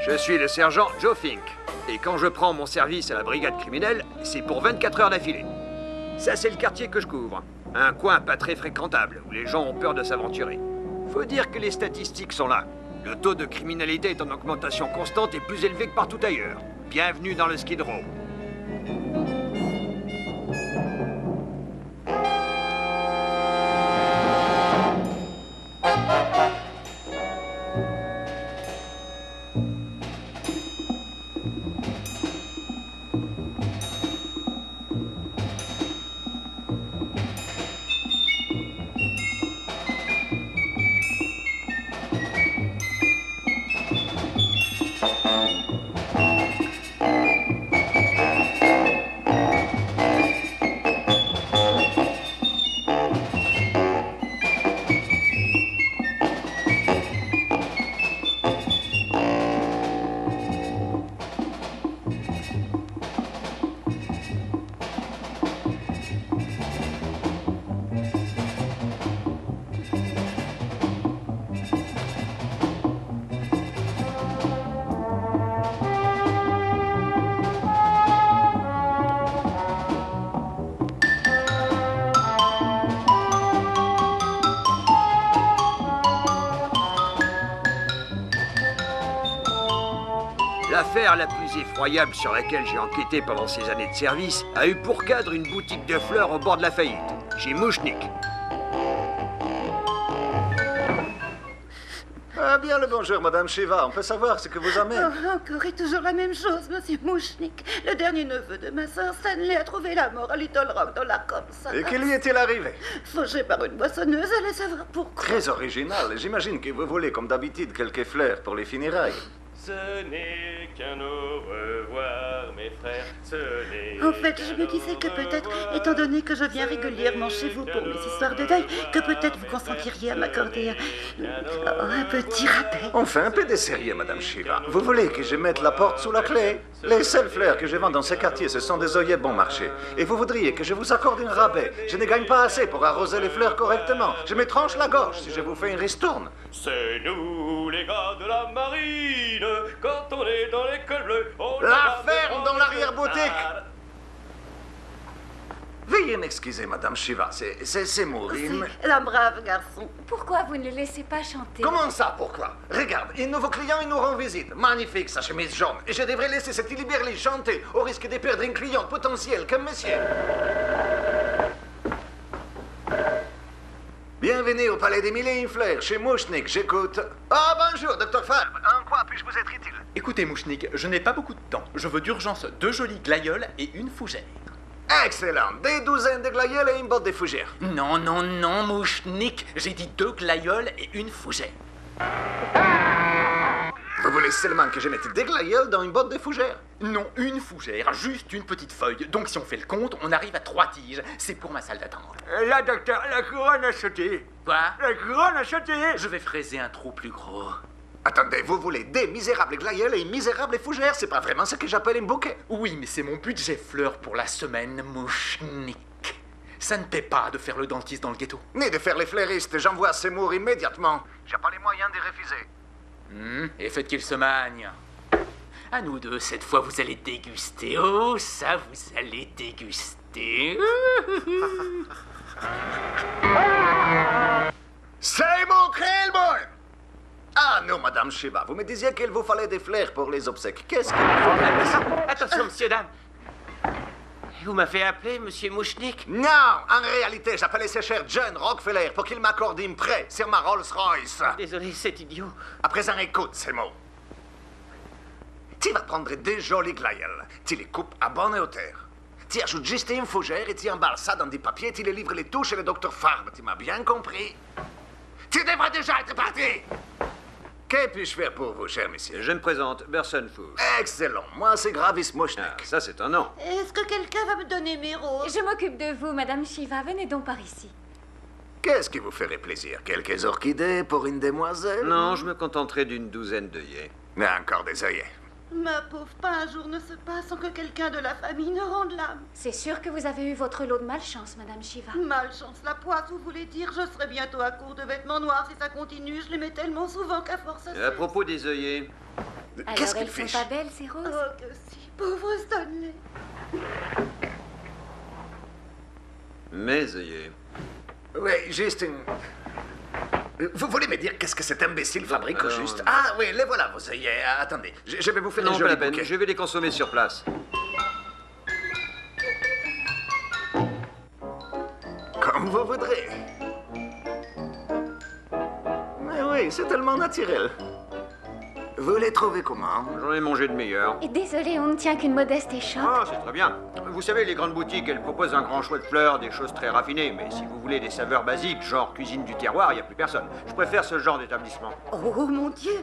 Je suis le sergent Joe Fink. Et quand je prends mon service à la brigade criminelle, c'est pour 24 heures d'affilée. Ça, c'est le quartier que je couvre. Un coin pas très fréquentable, où les gens ont peur de s'aventurer. Faut dire que les statistiques sont là. Le taux de criminalité est en augmentation constante et plus élevé que partout ailleurs. Bienvenue dans le Skid Row. L'affaire la plus effroyable sur laquelle j'ai enquêté pendant ces années de service a eu pour cadre une boutique de fleurs au bord de la faillite, chez Mouchnik. Ah bien le bonjour, Madame Shiva. On peut savoir ce que vous amène. Oh, encore et toujours la même chose, Monsieur Mouchnik. Le dernier neveu de ma sœur, Stanley, a trouvé la mort à Little Rock dans l'Arkansas. Et qu'il y est-il arrivé? Fauché par une moissonneuse, allez savoir pourquoi. Très original. J'imagine que vous voulez, comme d'habitude, quelques fleurs pour les funérailles. Ce n'est qu'un au revoir, mes frères, ce n'est En fait, je me disais que peut-être, étant donné que je viens régulièrement chez vous pour mes histoires de deuil, que peut-être vous consentiriez à m'accorder un petit rappel. Enfin, un peu de sérieux, Madame Shiva. Vous voulez que je mette la porte sous la clé? Les seules fleurs que je vends dans ce quartier, ce sont des œillets bon marché. Et vous voudriez que je vous accorde un rabais? Je ne gagne pas assez pour arroser les fleurs correctement. Je me tranche la gorge si je vous fais une ristourne. C'est nous, les gars de la marine, quand on est dans l'école bleue. La ferme dans l'arrière-boutique. Veuillez m'excuser, Madame Shiva, c'est Maureen. C'est un brave garçon. Pourquoi vous ne le laissez pas chanter? Comment ça, pourquoi? Regarde, un nouveau client, il nous rend visite. Magnifique, sa chemise jaune. Et je devrais laisser cette liberté chanter, au risque de perdre un client potentiel comme monsieur. Bienvenue au Palais des Mille et une Fleurs, chez Mouchnik, j'écoute. Ah, bonjour, Dr. Farb. En quoi puis-je vous être utile? Écoutez, Mouchnik, je n'ai pas beaucoup de temps. Je veux d'urgence 2 jolies glaïeuls et une fougère. Excellent. Des douzaines de glaïeuls et une botte de fougères. Non, non, non, Mouchnik. J'ai dit 2 glaïeuls et une fougère. Vous voulez seulement que je mette des glaïeuls dans une botte de fougères? Non, une fougère, juste une petite feuille. Donc si on fait le compte, on arrive à 3 tiges. C'est pour ma salle d'attente. Là, docteur, la couronne a sauté. Quoi? La couronne a sauté. Je vais fraiser un trou plus gros. Attendez, vous voulez des misérables glaïeuls et une misérable fougère? C'est pas vraiment ce que j'appelle un bouquet. Oui, mais c'est mon budget fleurs pour la semaine, Mouchnik. Ça ne paie pas de faire le dentiste dans le ghetto. Ni de faire les fleuristes, j'envoie Seymour immédiatement. J'ai pas les moyens de refuser. Et faites qu'il se magne. À nous deux, cette fois, vous allez déguster. Oh, ça, vous allez déguster. Seymour Krelboy! Ah non, Madame Shiva, vous me disiez qu'il vous fallait des fleurs pour les obsèques. Qu'est-ce qu'il vous fallait? Attention, monsieur, dame. Vous m'avez appelé, monsieur Mouchnik? Non, en réalité, j'appelais ce cher John Rockefeller pour qu'il m'accorde un prêt sur ma Rolls-Royce. Désolé, c'est idiot. À présent, écoute ces mots. Tu vas prendre des jolis glaïeuls. Tu les coupes à bonne hauteur. Tu ajoutes juste une fougère et tu emballes ça dans des papiers. Tu les livres les tout chez le docteur Farb. Tu m'as bien compris? Tu devrais déjà être parti. Que puis-je faire pour vous, cher monsieur? Je me présente, Berson Fous. Excellent. Moi, c'est Gravis Mouchnik. Ah, ça, c'est un nom. Est-ce que quelqu'un va me donner mes roses? Je m'occupe de vous, Madame Shiva. Venez donc par ici. Qu'est-ce qui vous ferait plaisir? Quelques orchidées pour une demoiselle? Non, je me contenterai d'une douzaine d'œillets. Mais encore des œillets. Ma pauvre, pas un jour ne se passe sans que quelqu'un de la famille ne rende l'âme. C'est sûr que vous avez eu votre lot de malchance, Madame Shiva. Malchance, la poisse, vous voulez dire? Je serai bientôt à court de vêtements noirs si ça continue. Je les mets tellement souvent qu'à force... Et à propos des œillets, Alors, Qu'est-ce qu'il elles sont fiche? pas belles, ces roses? Oh, que si, pauvre Stanley. Mais ayez. Oui, juste une... Vous voulez me dire qu'est-ce que cet imbécile fabrique au alors, juste? Ah oui, les voilà, vos œillets. Attendez, je vais vous faire Non, un pas joli la peine. bouquet. Je vais les consommer sur place. Comme vous voudrez. Mais oui, c'est tellement naturel. Vous les trouvez comment? J'en ai mangé de meilleurs. Et désolé, on ne tient qu'une modeste échoppe. Ah, c'est très bien. Vous savez, les grandes boutiques, elles proposent un grand choix de fleurs, des choses très raffinées. Mais si vous voulez des saveurs basiques, genre cuisine du terroir, il n'y a plus personne. Je préfère ce genre d'établissement. Oh, mon Dieu.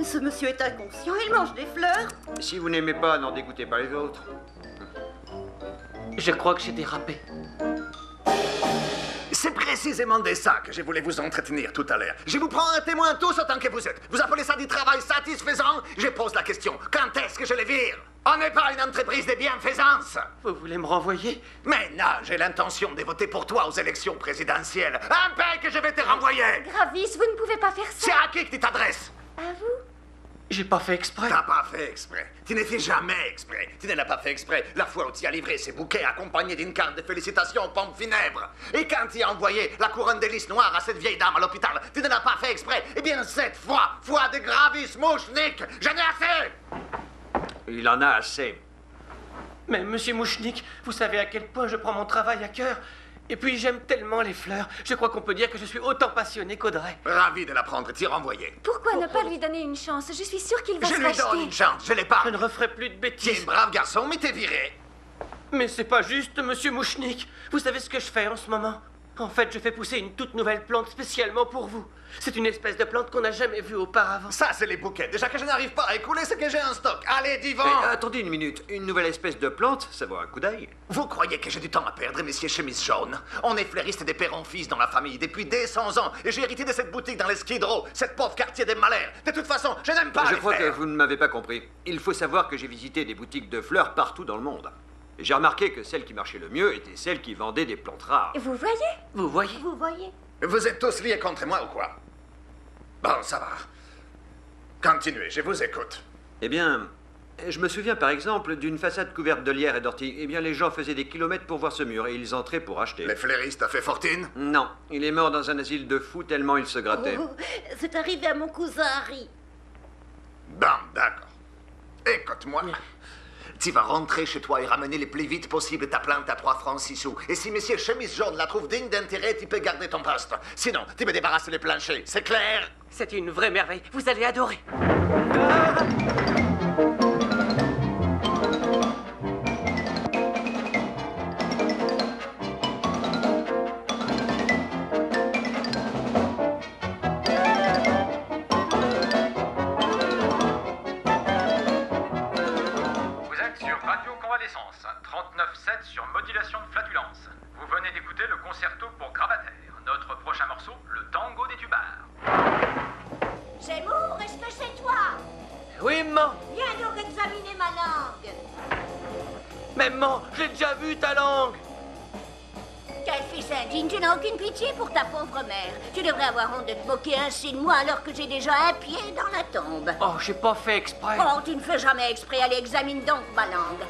Ce monsieur est inconscient, il mange des fleurs. Si vous n'aimez pas, n'en dégoûtez pas les autres. Je crois que j'ai dérapé. C'est précisément de ça que je voulais vous entretenir tout à l'heure. Je vous prends un témoin tous autant que vous êtes. Vous appelez ça du travail satisfaisant? Je pose la question. Quand est-ce que je les vire? On n'est pas une entreprise de bienfaisance. Vous voulez me renvoyer? Mais non, j'ai l'intention de voter pour toi aux élections présidentielles. Un paix que je vais te renvoyer. Gravis, vous ne pouvez pas faire C'est ça. à qui que tu t'adresses? À vous? J'ai pas fait exprès. T'as pas fait exprès. Tu ne fais jamais exprès. Tu ne l'as pas fait exprès la fois où tu as livré ces bouquets accompagnés d'une carte de félicitations aux pompes funèbres. Et quand tu as envoyé la couronne de lys noire à cette vieille dame à l'hôpital, tu ne l'as pas fait exprès. Eh bien, cette fois de Gravis Mouchnik, j'en ai assez. Il en a assez. Mais monsieur Mouchnik, vous savez à quel point je prends mon travail à cœur. Et puis j'aime tellement les fleurs. Je crois qu'on peut dire que je suis autant passionné qu'Audrey. Ravi de l'apprendre, t'y renvoyer. Pourquoi ne pas lui donner une chance? Je suis sûre qu'il va Je se lui donne racheter. une chance, je l'ai pas. Je ne referai plus de Tu es bêtises. un brave garçon, mais t'es viré. Mais c'est pas juste, monsieur Mouchnik. Vous savez ce que je fais en ce moment? En fait, je fais pousser une toute nouvelle plante spécialement pour vous. C'est une espèce de plante qu'on n'a jamais vue auparavant. Ça, c'est les bouquets. Déjà que je n'arrive pas à écouler ce que j'ai en stock. Allez, Divan. Mais attendez une minute. Une nouvelle espèce de plante, ça vaut un coup d'œil. Vous croyez que j'ai du temps à perdre, messieurs chemise jaune? On est fleuriste des pères-en-fils dans la famille depuis des 100 ans. Et j'ai hérité de cette boutique dans les Skid Row, cette pauvre quartier des malheurs. De toute façon, je n'aime pas Je les crois que fleurs. vous ne m'avez pas compris. Il faut savoir que j'ai visité des boutiques de fleurs partout dans le monde. Et j'ai remarqué que celle qui marchait le mieux était celle qui vendait des plantes rares. Vous voyez? Vous voyez? Vous voyez? Vous êtes tous liés contre moi ou quoi? Bon, ça va. Continuez, je vous écoute. Eh bien, je me souviens par exemple d'une façade couverte de lierre et d'orties. Eh bien, les gens faisaient des kilomètres pour voir ce mur et ils entraient pour acheter. Les fleuristes a fait fortune? Non, il est mort dans un asile de fous tellement il se grattait. Oh, c'est arrivé à mon cousin Harry. Bon, d'accord. Écoute-moi. Tu vas rentrer chez toi et ramener le plus vite possible ta plante à 3 francs 6 sous. Et si monsieur chemise jaune la trouve digne d'intérêt, tu peux garder ton poste. Sinon, tu me débarrasses les planchers. C'est clair? C'est une vraie merveille. Vous allez adorer. Vous êtes sur Radio Convalescence, 39.7 sur modulation de flatulence. Vous venez d'écouter le concerto pour Gravater. Notre prochain morceau, le tango des tubards. Zemmour, est-ce que c'est toi? Oui, maman. Viens donc examiner ma langue. Mais maman, j'ai déjà vu ta langue. Quel fils indigne, tu n'as aucune pitié pour ta pauvre mère. Tu devrais avoir honte de te moquer ainsi de moi alors que j'ai déjà un pied dans la tombe. Oh, j'ai pas fait exprès. Oh, tu ne fais jamais exprès, allez, examine donc ma langue.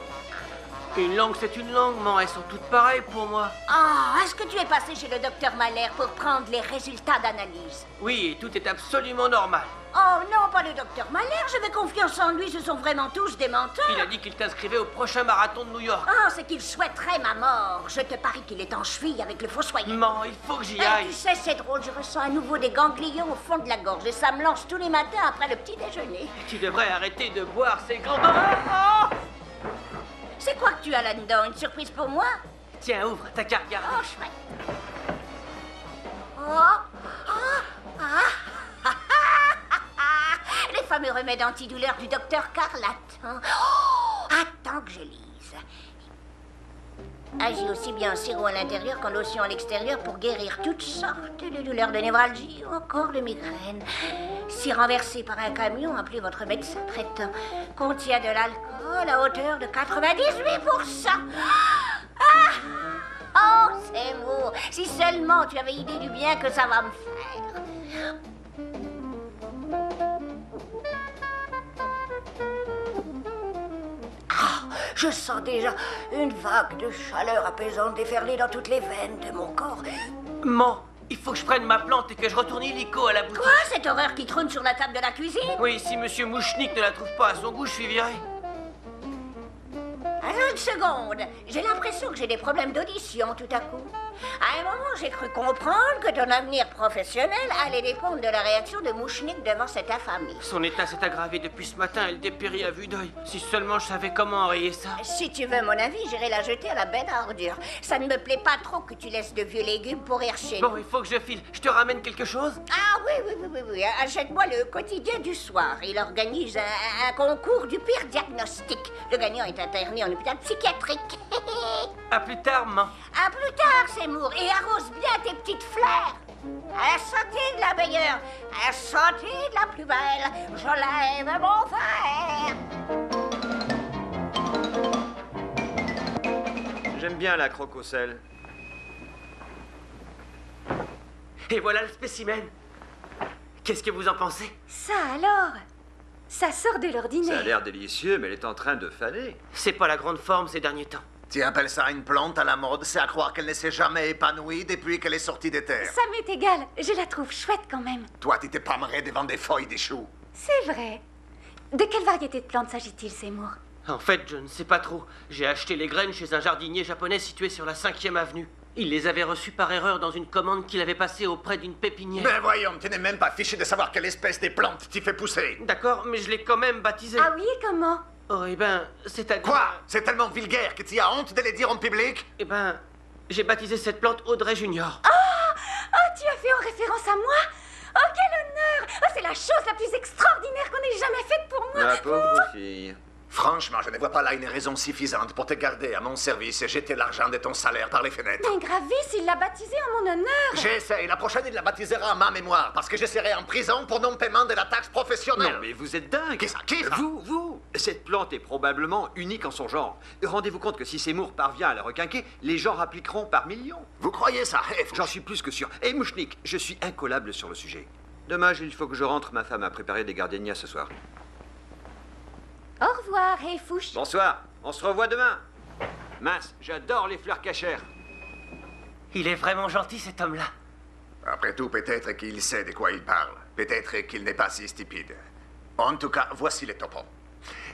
Une langue, c'est une langue, maman. Elles sont toutes pareilles pour moi. Ah, est-ce que tu es passé chez le docteur Mahler pour prendre les résultats d'analyse? Oui, et tout est absolument normal. Oh non, pas le docteur Mahler, j'avais confiance en lui, ce sont vraiment tous des menteurs. Il a dit qu'il t'inscrivait au prochain marathon de New York. Ah, c'est qu'il souhaiterait ma mort. Je te parie qu'il est en cheville avec le fossoyeur. Maman, il faut que j'y Eh, aille. tu sais, c'est drôle, je ressens à nouveau des ganglions au fond de la gorge et ça me lance tous les matins après le petit déjeuner. Tu devrais arrêter de boire ces grands... Ah, ah. C'est quoi que tu as là-dedans? Une surprise pour moi? Tiens, ouvre ta carte Oh, garde. chouette. Oh, les fameux remèdes antidouleurs du docteur Carlatte. Hein. Oh, attends que je lise. Agit aussi bien en sirop à l'intérieur qu'en lotion à l'extérieur pour guérir toutes sortes de douleurs de névralgie ou encore de migraine. Si renversé par un camion, appelez votre médecin traitant. Contient de l'alcool à hauteur de 98%. Ah! Oh, c'est beau. Si seulement tu avais idée du bien que ça va me faire. Je sens déjà une vague de chaleur apaisante déferler dans toutes les veines de mon corps. Maman, il faut que je prenne ma plante et que je retourne illico à la boutique. Quoi, cette horreur qui trône sur la table de la cuisine? Oui, si Monsieur Mouchnik ne la trouve pas à son goût, je suis viré. Alors, une seconde. J'ai l'impression que j'ai des problèmes d'audition tout à coup. À un moment, j'ai cru comprendre que ton avenir professionnel allait dépendre de la réaction de Mouchnik devant cette infamie. Son état s'est aggravé depuis ce matin, elle dépérit à vue d'œil. Si seulement je savais comment enrayer ça. Si tu veux mon avis, j'irai la jeter à la benne à ordures. Ça ne me plaît pas trop que tu laisses de vieux légumes pourrir chez nous. Bon, il faut que je file. Je te ramène quelque chose? Ah oui. Achète-moi le quotidien du soir. Il organise un concours du pire diagnostic. Le gagnant est interné en hôpital psychiatrique. À plus tard, maman. À plus tard, Seymour, et arrose bien tes petites fleurs. À la santé de la meilleure, à la santé de la plus belle, je lève mon verre. J'aime bien la croque au sel. Et voilà le spécimen. Qu'est-ce que vous en pensez? Ça alors? Ça sort de Ça a l'ordinaire. l'air délicieux, mais elle est en train de faner. C'est pas la grande forme ces derniers temps. Tu appelles ça une plante à la mode? C'est à croire qu'elle ne s'est jamais épanouie depuis qu'elle est sortie des terres. Ça m'est égal. Je la trouve chouette quand même. Toi, tu t'es pâmeré devant des feuilles des choux. C'est vrai. De quelle variété de plantes s'agit-il, Seymour? En fait, je ne sais pas trop. J'ai acheté les graines chez un jardinier japonais situé sur la 5e avenue. Il les avait reçues par erreur dans une commande qu'il avait passée auprès d'une pépinière. Mais voyons, tu n'es même pas fiché de savoir quelle espèce de plante t'y fait pousser. D'accord, mais je l'ai quand même baptisée. Ah oui, comment? Oh, eh ben, c'est-à-dire... Quoi? C'est tellement vulgaire que tu as honte de les dire en public? Eh ben, j'ai baptisé cette plante Audrey Junior. Oh, tu as fait en référence à moi? Oh, quel honneur! Oh, c'est la chose la plus extraordinaire qu'on ait jamais faite pour moi. La pauvre fille. Franchement, je ne vois pas là une raison suffisante pour te garder à mon service et jeter l'argent de ton salaire par les fenêtres. Mais Gravis, il l'a baptisée en mon honneur. J'essaie. La prochaine, il la baptisera en ma mémoire parce que je serai en prison pour non-paiement de la taxe professionnelle. Non, mais vous êtes dingue. Qui ça? Qui ça? Vous. Cette plante est probablement unique en son genre. Rendez-vous compte que si Seymour parvient à la requinquer, les gens appliqueront par millions. Vous croyez ça? J'en suis plus que sûr. Et Mouchnik, je suis incollable sur le sujet. Dommage, il faut que je rentre. Ma femme a préparé des gardénias ce soir. Au revoir, et Fouche. Bonsoir, on se revoit demain. Mince, j'adore les fleurs cachères. Il est vraiment gentil, cet homme-là. Après tout, peut-être qu'il sait de quoi il parle. Peut-être qu'il n'est pas si stupide. En tout cas, voici les topos.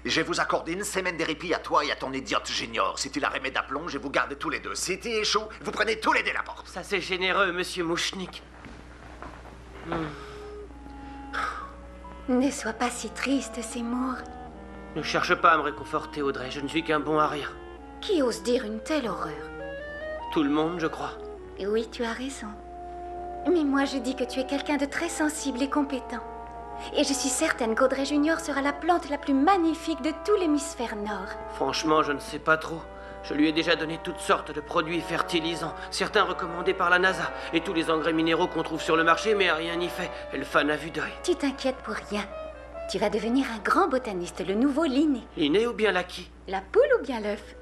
Je vous accorde une semaine de répit à toi et à ton idiote junior. Si tu la remets d'aplomb, je vous garde tous les deux. Si tu échoues, vous prenez tous les deux la porte. Ça, c'est généreux, monsieur Mouchnik. Ne sois pas si triste, Seymour. Ne cherche pas à me réconforter, Audrey. Je ne suis qu'un bon à rien. Qui ose dire une telle horreur? Tout le monde, je crois. Oui, tu as raison. Mais moi, je dis que tu es quelqu'un de très sensible et compétent. Et je suis certaine qu'Audrey Junior sera la plante la plus magnifique de tout l'hémisphère nord. Franchement, je ne sais pas trop. Je lui ai déjà donné toutes sortes de produits fertilisants, certains recommandés par la NASA, et tous les engrais minéraux qu'on trouve sur le marché, mais rien n'y fait. Elle fane à vue d'œil. Tu t'inquiètes pour rien. Tu vas devenir un grand botaniste, le nouveau Linné. Linné ou bien Lucky? La poule ou bien l'œuf?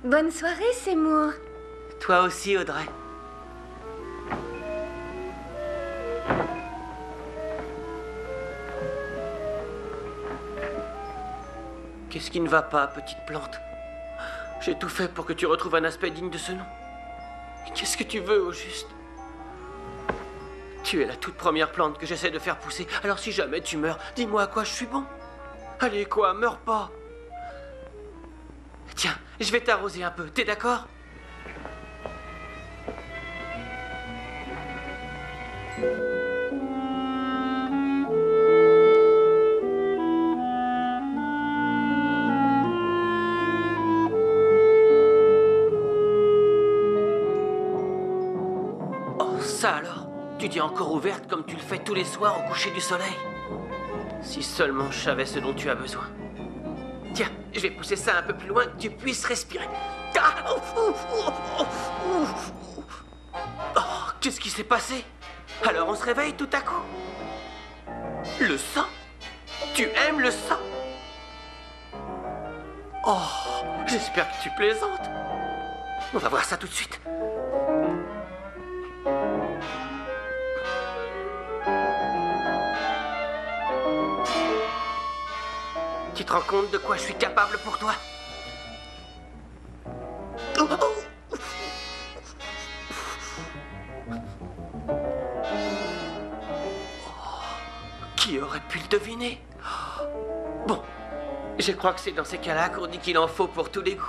Bonne soirée, Seymour. Toi aussi, Audrey. Qu'est-ce qui ne va pas, petite plante? J'ai tout fait pour que tu retrouves un aspect digne de ce nom. Qu'est-ce que tu veux, au juste? Tu es la toute première plante que j'essaie de faire pousser. Alors si jamais tu meurs, dis-moi à quoi je suis bon. Allez, quoi, meurs pas. Tiens, je vais t'arroser un peu, t'es d'accord? Oh, ça alors? Tu dis encore ouverte comme tu le fais tous les soirs au coucher du soleil. Si seulement je savais ce dont tu as besoin. Tiens, je vais pousser ça un peu plus loin que tu puisses respirer. Ah, oh, qu'est-ce qui s'est passé? Alors on se réveille tout à coup? Le sang? Tu aimes le sang? Oh, j'espère que tu plaisantes. On va voir ça tout de suite. Tu te rends compte de quoi je suis capable pour toi? Qui aurait pu le deviner? Bon, je crois que c'est dans ces cas-là qu'on dit qu'il en faut pour tous les goûts.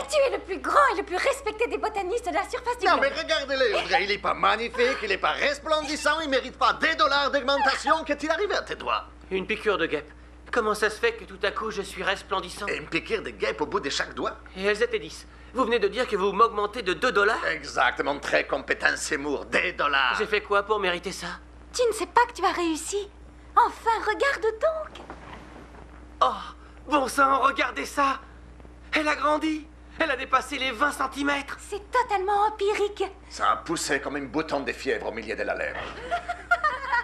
Tu es le plus grand et le plus respecté des botanistes de la surface du Non, globe. mais regardez-le, Audrey, il est pas magnifique, il est pas resplendissant, il mérite pas des dollars d'augmentation. Qu'est-il arrivé à tes doigts? Une piqûre de guêpe. Comment ça se fait que tout à coup je suis resplendissant? Et une piqûre de guêpe au bout de chaque doigt? Et elles étaient 10. Vous venez de dire que vous m'augmentez de 2 $? Exactement, très compétent Seymour, des dollars. J'ai fait quoi pour mériter ça? Tu ne sais pas que tu as réussi. Enfin, regarde donc. Oh, bon sang, regardez ça! Elle a grandi! Elle a dépassé les 20 cm! C'est totalement empirique. Ça a poussé comme un bouton de fièvre au milieu de la lèvre.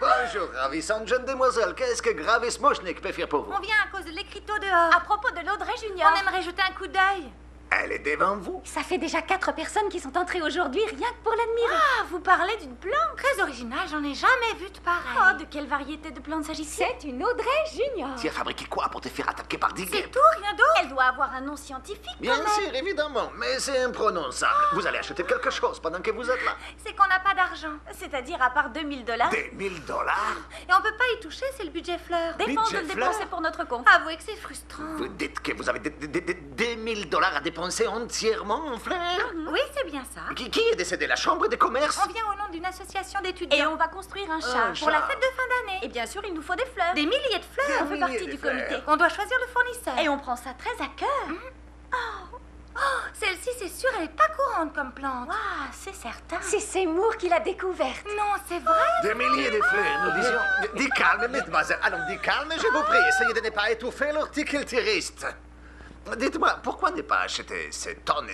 Bonjour, ravissante jeune demoiselle. Qu'est-ce que Gravis Moshnik peut faire pour vous? On vient à cause de l'écriteau dehors. À propos de l'Audrey Junior. On aimerait jeter un coup d'œil. Elle est devant vous. Ça fait déjà 4 personnes qui sont entrées aujourd'hui rien que pour l'admirer. Ah, vous parlez d'une plante très originale, j'en ai jamais vu de pareil. Oh, de quelle variété de plantes s'agit-il? C'est une Audrey Junior. Tu as fabriqué quoi pour te faire attaquer par 10 C'est guêpes? tout, rien d'autre. Elle doit avoir un nom scientifique. Bien quand même. sûr, évidemment, mais c'est imprononçable. Vous allez acheter quelque chose pendant que vous êtes là. C'est qu'on n'a pas d'argent. C'est-à-dire à part 2000 $. Des 1000 dollars? Et on peut pas y toucher, c'est le budget fleur. Défense de Budget le fleur. dépenser pour notre compte. Avouez que c'est frustrant. Vous dites que vous avez des 1000 dollars à dépenser entièrement en fleurs? Oui, c'est bien ça. Qui est décédé? La chambre des commerces? On vient au nom d'une association d'étudiants. Et on va construire un char. Pour la fête de fin d'année. Et bien sûr, il nous faut des fleurs. Des milliers de fleurs. On fait partie du comité. On doit choisir le fournisseur. Et on prend ça très à cœur. Oh, celle-ci, c'est sûr, elle est pas courante comme plante. Ah, c'est certain. C'est Seymour qui l'a découverte. Non, c'est vrai. Des milliers de fleurs, nous disions. Dis calme, mademoiselle. Allons, dis calme, je vous prie. Essayez de ne pas étouffer l'horticulturiste. Dites-moi, pourquoi ne pas acheter ces tonnes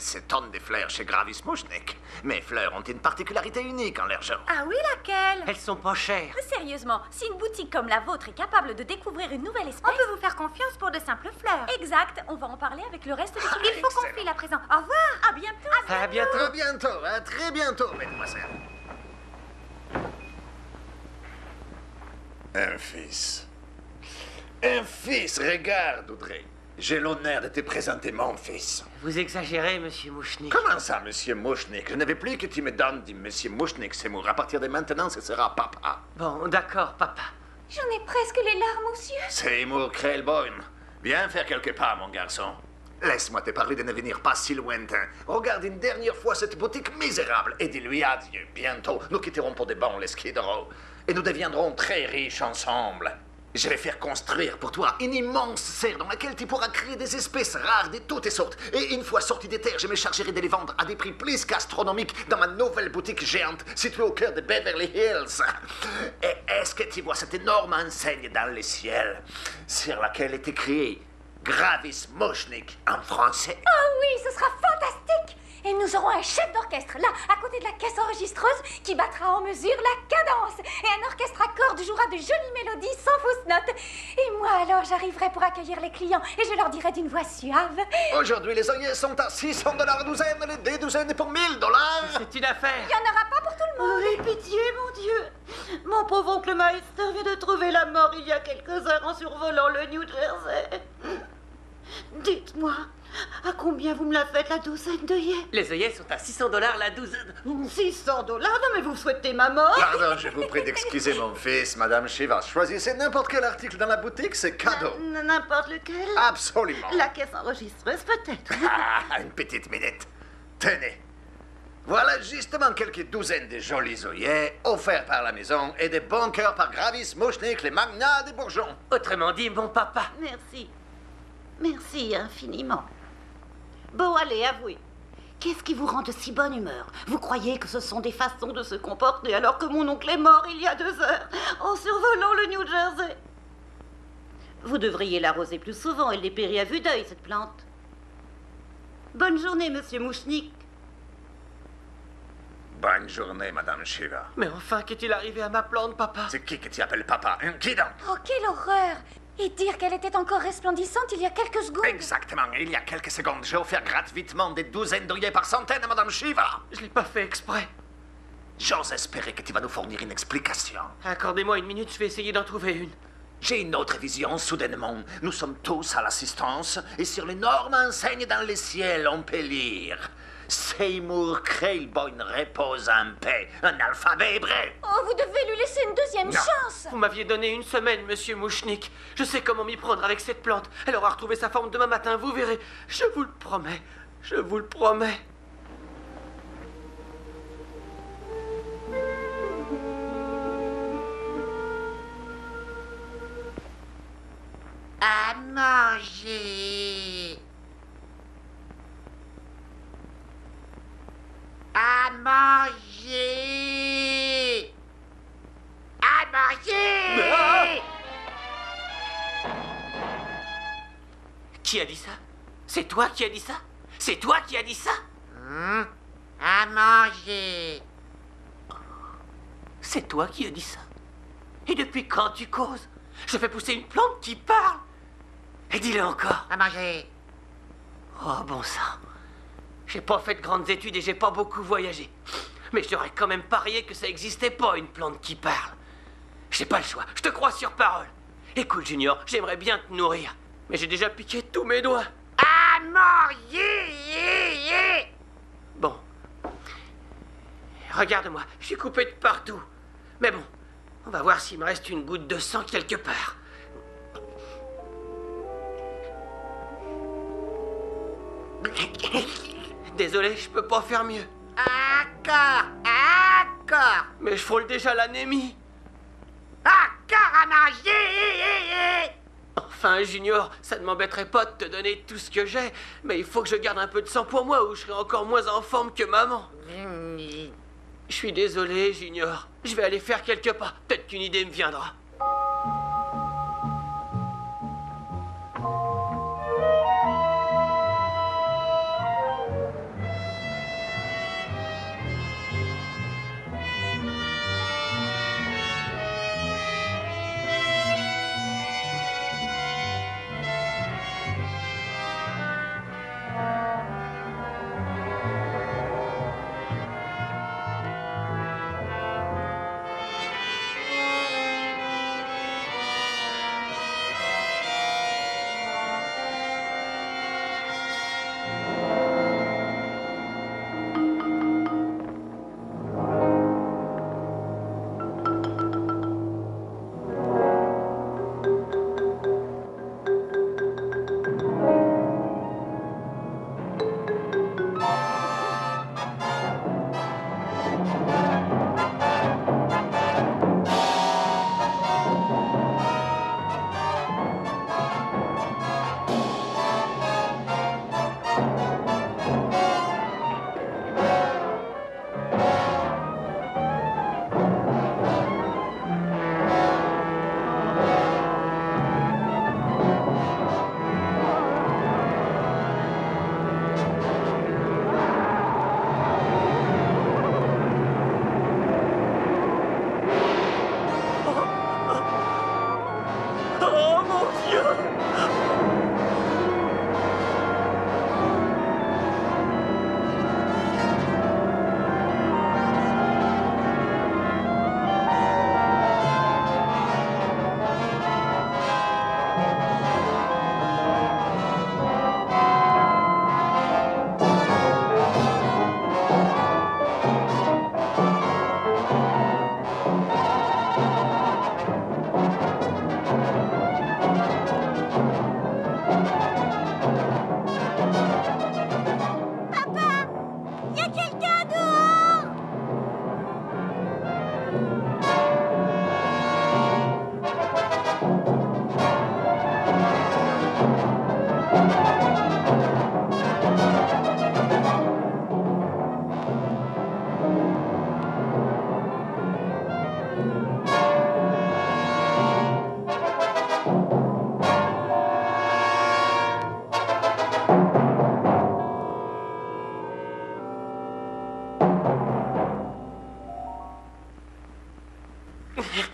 de fleurs chez Gravis Moshnik? Mes fleurs ont une particularité unique en leur genre. Ah oui, laquelle? Elles sont pas chères. Sérieusement, si une boutique comme la vôtre est capable de découvrir une nouvelle On espèce... peut vous faire confiance pour de simples fleurs. Exact, on va en parler avec le reste de l'équipe. Il faut qu'on excellent. file à présent. Au revoir. À bientôt. À bientôt. À bientôt, à très bientôt, mademoiselle. Un fils. Un fils, regarde, Audrey. J'ai l'honneur de te présenter mon fils. Vous exagérez, monsieur Mouchnik. Comment ça, monsieur Moshnik? Je ne veux plus que tu me donnes du monsieur Moshnik, Seymour. À partir de maintenant, ce sera papa. Bon, d'accord, papa. J'en ai presque les larmes aux yeux. Seymour Krellborn. Viens faire quelques pas, mon garçon. Laisse-moi te parler d'un avenir pas si lointain. Regarde une dernière fois cette boutique misérable et dis-lui adieu. Bientôt, nous quitterons pour de bon les Skid Row. Et nous deviendrons très riches ensemble. Je vais faire construire pour toi une immense serre dans laquelle tu pourras créer des espèces rares de toutes sortes. Et une fois sorties des terres, je me chargerai de les vendre à des prix plus qu'astronomiques dans ma nouvelle boutique géante située au cœur de Beverly Hills. Et est-ce que tu vois cette énorme enseigne dans le ciel sur laquelle est écrit Gravis Moshnik en français? Ah oui, ce sera fantastique. Et nous aurons un chef d'orchestre, là, à côté de la caisse enregistreuse, qui battra en mesure la cadence. Et un orchestre à cordes jouera de jolies mélodies sans fausses notes. Et moi, alors, j'arriverai pour accueillir les clients et je leur dirai d'une voix suave. Aujourd'hui, les œillets sont à 600 $ la douzaine, les deux douzaines pour 1000 $. C'est une affaire. Il n'y en aura pas pour tout le monde. Oh, pitié, mon Dieu. Mon pauvre oncle Meister vient de trouver la mort il y a quelques heures en survolant le New Jersey. Dites-moi, à combien vous me la faites la douzaine d'œillets? Les œillets sont à 600 $ la douzaine. 600 $? Non, mais vous souhaitez ma mort? Pardon, je vous prie d'excuser mon fils, Madame Shiva. Choisissez n'importe quel article dans la boutique, c'est cadeau. N'importe lequel? Absolument. La caisse enregistreuse, peut-être. Ah, une petite minute. Tenez. Voilà justement quelques douzaines de jolis œillets offerts par la maison et des bons cœurs par Gravis Moshnik, les magnats des bourgeons. Autrement dit, mon papa. Merci. Merci infiniment. Bon, allez, avouez. Qu'est-ce qui vous rend de si bonne humeur? Vous croyez que ce sont des façons de se comporter alors que mon oncle est mort il y a 2 heures en survolant le New Jersey? Vous devriez l'arroser plus souvent, elle dépérit à vue d'œil, cette plante. Bonne journée, monsieur Mouchnik. Bonne journée, Madame Shiva. Mais enfin, qu'est-il arrivé à ma plante, papa? C'est qui que tu appelles papa? Qui donc? Oh, quelle horreur. Et dire qu'elle était encore resplendissante il y a quelques secondes. Exactement. Il y a quelques secondes, j'ai offert gratuitement des douzaines d'œillets par centaines à Madame Shiva. Je l'ai pas fait exprès. J'ose espérer que tu vas nous fournir une explication. Accordez-moi une minute, je vais essayer d'en trouver une. J'ai une autre vision, soudainement. Nous sommes tous à l'assistance, et sur l'énorme enseigne dans les ciels, on peut lire Seymour Krelboyne repose en paix, un alphabet hébreu. Oh, vous devez lui laisser une deuxième chance. Vous m'aviez donné une semaine, monsieur Mouchnik. Je sais comment m'y prendre avec cette plante. Elle aura retrouvé sa forme demain matin, vous verrez. Je vous le promets. Je vous le promets. À manger. À manger. À manger. Qui a dit ça? C'est toi qui as dit ça? C'est toi qui as dit ça? À manger. C'est toi qui as dit ça? Et depuis quand tu causes? Je fais pousser une plante qui parle. Et dis-le encore. À manger. Oh bon sang. J'ai pas fait de grandes études et j'ai pas beaucoup voyagé. Mais je t'aurais quand même parié que ça existait pas une plante qui parle. J'ai pas le choix, je te crois sur parole. Écoute Junior, j'aimerais bien te nourrir. Mais j'ai déjà piqué tous mes doigts. À manger. Bon. Regarde-moi, je suis coupé de partout. Mais bon, on va voir s'il me reste une goutte de sang quelque part. Désolé, je peux pas faire mieux. Encore. Mais je frôle déjà l'anémie. Encore à manger. Enfin, Junior, ça ne m'embêterait pas de te donner tout ce que j'ai, mais il faut que je garde un peu de sang pour moi ou je serai encore moins en forme que maman. Je suis désolé, Junior. Je vais aller faire quelques pas. Peut-être qu'une idée me viendra.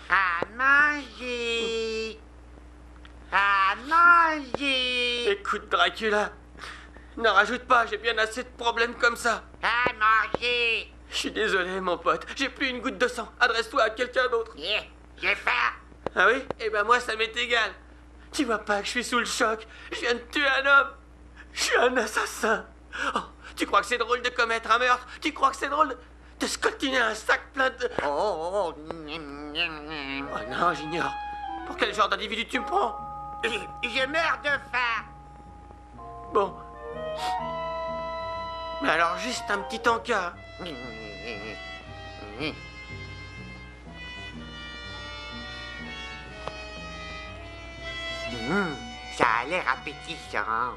À manger. À manger. Écoute, Dracula, ne rajoute pas, j'ai bien assez de problèmes comme ça. À manger. Je suis désolé, mon pote, j'ai plus une goutte de sang. Adresse-toi à quelqu'un d'autre. J'ai faim. Ah oui? Eh ben moi, ça m'est égal. Tu vois pas que je suis sous le choc? Je viens de tuer un homme. Je suis un assassin. Oh, tu crois que c'est drôle de commettre un meurtre? Tu crois que c'est drôle de scoltiner un sac plein de... Oh non, j'ignore. Pour quel genre d'individu tu me prends? Je meurs de faim. Bon. Mais alors, juste un petit encas. Ça a l'air appétissant.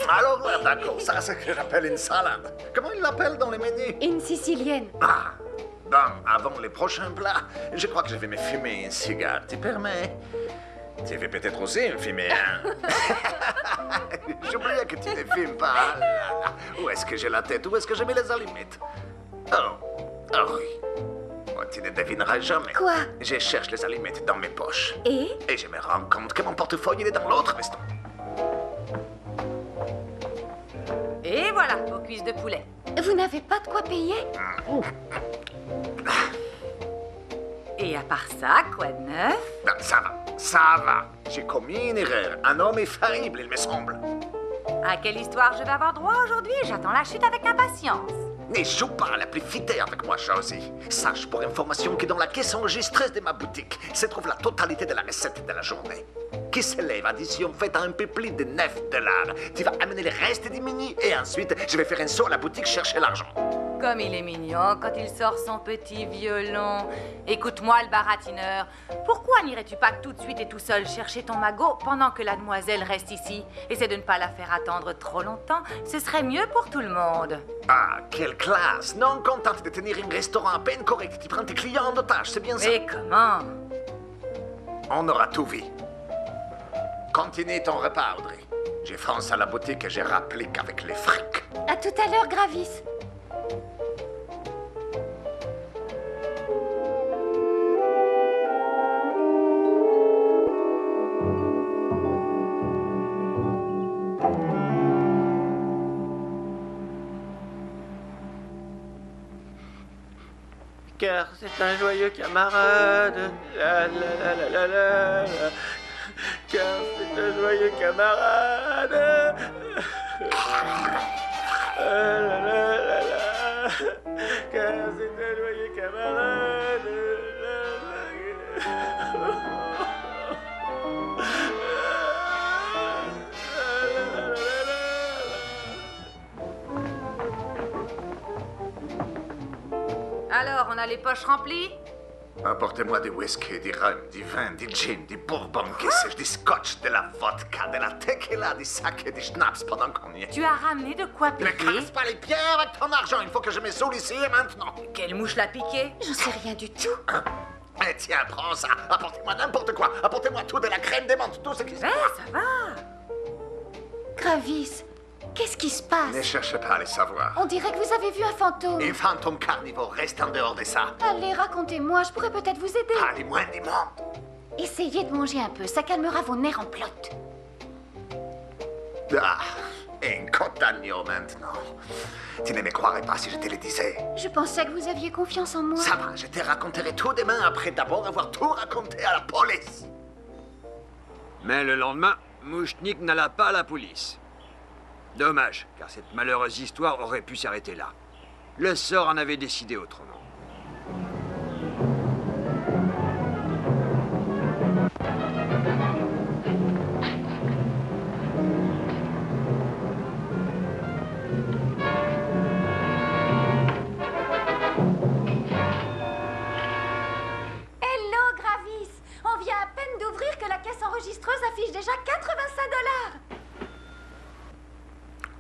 Alors, d'accord, ça c'est ce que j'appelle une salade. Comment ils l'appellent dans les menus? Une sicilienne. Ah, bon, avant les prochains plats, je crois que je vais me fumer un cigare. Tu permets? Tu veux peut-être aussi me fumer un? J'oubliais que tu ne fumes pas. Où est-ce que j'ai la tête? Où est-ce que j'ai mis les allumettes? Oh oui. Oh, tu ne devineras jamais. Quoi? Je cherche les allumettes dans mes poches. Et je me rends compte que mon portefeuille, il est dans l'autre veston. Et voilà, vos cuisses de poulet. vous n'avez pas de quoi payer? Et à part ça, quoi de neuf? Ben, ça va. J'ai commis une erreur. Un homme infaillible, il me semble. À quelle histoire je vais avoir droit aujourd'hui? J'attends la chute avec impatience. Ne joue pas à la plus fitée avec moi, Josie. Sache pour information que dans la caisse enregistreuse de ma boutique se trouve la totalité de la recette de la journée. Qui s'élève à addition faite à un peu plus de $9. Tu vas amener le reste du menu et ensuite je vais faire un saut à la boutique chercher l'argent. Comme il est mignon quand il sort son petit violon. Écoute-moi, le baratineur. Pourquoi n'irais-tu pas tout de suite et tout seul chercher ton magot pendant que la demoiselle reste ici? Essaie de ne pas la faire attendre trop longtemps. Ce serait mieux pour tout le monde. Ah, quelle classe! Non contente de tenir un restaurant à peine correct, tu prends tes clients en otage, c'est bien ça? Mais comment? On aura tout vu. Continue ton repas, Audrey. Je fonce à la boutique et je rapplique avec les frics. À tout à l'heure, Gravis. Car c'est un joyeux camarade. La la la la la la la. Car c'est un joyeux camarade. La la la la. Car c'est un joyeux camarade. Alors, on a les poches remplies? Apportez-moi du whisky, du rhum, du vin, du gin, du bourbon, que sais-je, du scotch, de la vodka, de la tequila, du saké, du schnapps pendant qu'on y est. Tu as ramené de quoi Ne payer? casse pas les pieds avec ton argent, il faut que je me saoule ici et maintenant. Quelle mouche l'a piqué? Je sais rien du tout. Eh tiens, prends ça, apportez-moi n'importe quoi, apportez-moi tout, de la crème de menthe, tout ce qui se Ouais, passe. ça va. Gravis, qu'est-ce qui se passe? Ne cherchez pas à les savoir. On dirait que vous avez vu un fantôme. Un fantôme carnivore, reste en dehors de ça. Allez, racontez-moi, je pourrais peut-être vous aider. Pas les moins du monde. Essayez de manger un peu, ça calmera vos nerfs en plot. Ah, un côte d'agneau maintenant. Tu ne me croirais pas si je te le disais. Je pensais que vous aviez confiance en moi. Ça va, je te raconterai tout demain après d'abord avoir tout raconté à la police. Mais le lendemain, Mouchnik n'alla pas à la police. Dommage, car cette malheureuse histoire aurait pu s'arrêter là. Le sort en avait décidé autrement. Hello, Gravis. On vient à peine d'ouvrir que la caisse enregistreuse affiche déjà 85 $.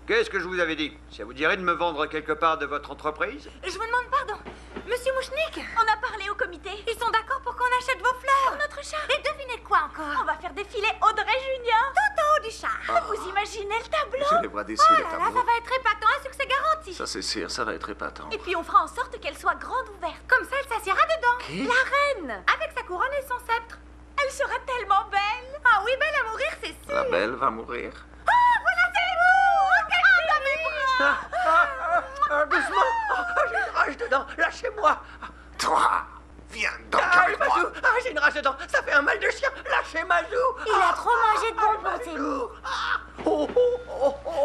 Qu'est-ce que je vous avais dit? Ça vous dirait de me vendre quelque part de votre entreprise? Je vous demande pardon. Monsieur Mouchnik, on a parlé au comité. Ils sont d'accord pour qu'on achète vos fleurs. Pour notre chat. Et devinez quoi encore? On va faire défiler Audrey Junior. Toto du chat. Vous imaginez le tableau? Je les vois d'ici, Oh les là là, tableaux. ça va être épatant, un succès garanti. Ça c'est sûr, ça va être épatant. Et puis on fera en sorte qu'elle soit grande ouverte. Comme ça, elle s'assiera dedans. Qui? La reine. Avec sa couronne et son sceptre. Elle sera tellement belle. Ah oui, belle à mourir, c'est sûr. La belle va mourir. Ah, voilà, c'est vous. Doucement. J'ai une rage dedans. Lâchez-moi. Toi, viens donc avec Mazou. moi. J'ai une rage dedans. Ça fait un mal de chien. Lâchez Mazou. Il a trop mangé de bonbons, Seymour.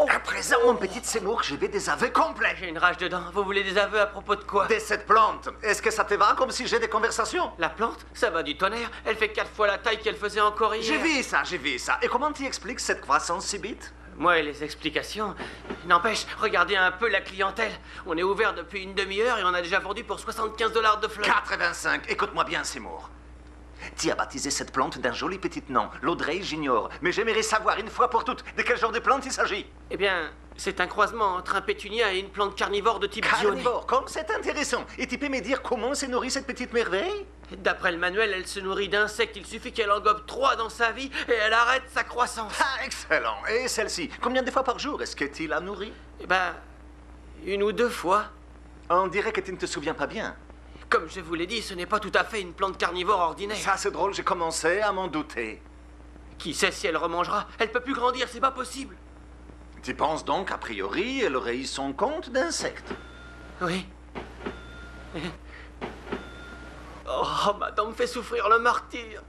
À présent, mon petit Seymour, je vais des aveux complets. J'ai une rage dedans. Vous voulez des aveux à propos de quoi? De cette plante. Est-ce que ça te va comme si j'ai des conversations? La plante? Ça va du tonnerre. Elle fait 4 fois la taille qu'elle faisait encore hier. J'ai vu ça, j'ai vu ça. Et comment tu expliques cette croissance si vite? Moi et les explications. N'empêche, regardez un peu la clientèle. On est ouvert depuis une demi-heure et on a déjà vendu pour 75 $ de fleurs. 85. Écoute-moi bien, Seymour. Tu as baptisé cette plante d'un joli petit nom, l'Audrey j'ignore. Mais j'aimerais savoir une fois pour toutes de quel genre de plante il s'agit. Eh bien, c'est un croisement entre un pétunia et une plante carnivore de type dionée. Carnivore, comme c'est intéressant. Et tu peux me dire comment se nourrit cette petite merveille? D'après le manuel, elle se nourrit d'insectes. Il suffit qu'elle en gobe 3 dans sa vie et elle arrête sa croissance. Ah, excellent. Et celle-ci, combien de fois par jour est-ce que tu la nourris? Eh ben, 1 ou 2 fois. On dirait que tu ne te souviens pas bien. Comme je vous l'ai dit, ce n'est pas tout à fait une plante carnivore ordinaire. Ça, c'est drôle, j'ai commencé à m'en douter. Qui sait si elle remangera? Elle peut plus grandir, c'est pas possible. Tu penses donc, a priori, elle aurait eu son compte d'insectes? Oui. Oh, madame me fait souffrir le martyr.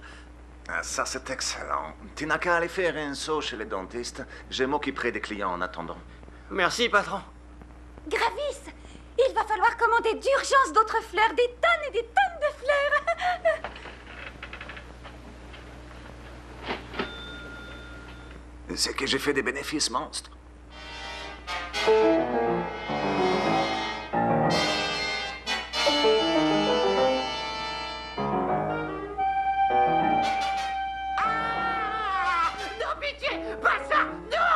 Ah, ça, c'est excellent. Tu n'as qu'à aller faire un saut chez les dentistes. Je m'occuperai des clients en attendant. Merci, patron. Gravis, il va falloir commander d'urgence d'autres fleurs, des tonnes et des tonnes de fleurs. C'est que j'ai fait des bénéfices monstres. Non, pitié, pas ça, non!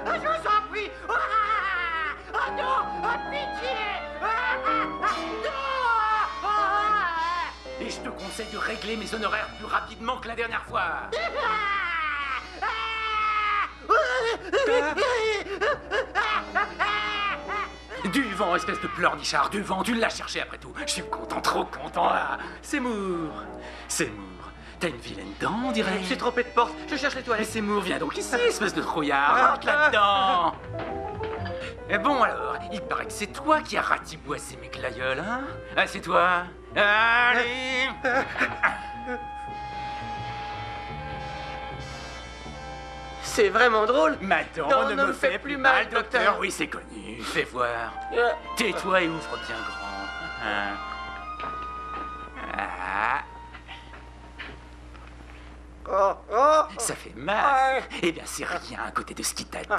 Je vous en prie! Oh non! Pitié! Et je te conseille de régler mes honoraires plus rapidement que la dernière fois. Du vent, espèce de pleurnichard, du vent, tu l'as cherché après tout. Je suis content, trop content. Ah, Seymour, t'as une vilaine dent, on dirait. Je suis trompé de porte, je cherche les toilettes. Seymour, viens donc ici, espèce de trouillard, rentre là-dedans. Et bon alors, il paraît que c'est toi qui as ratiboisé mes glaïeuls, hein? Ah, c'est toi. Allez. C'est vraiment drôle. Ma dent ne me fait plus mal, docteur. Oui, c'est connu. Fais voir. Tais-toi et ouvre bien grand. Ça fait mal. Eh bien, c'est rien à côté de ce qui t'attend.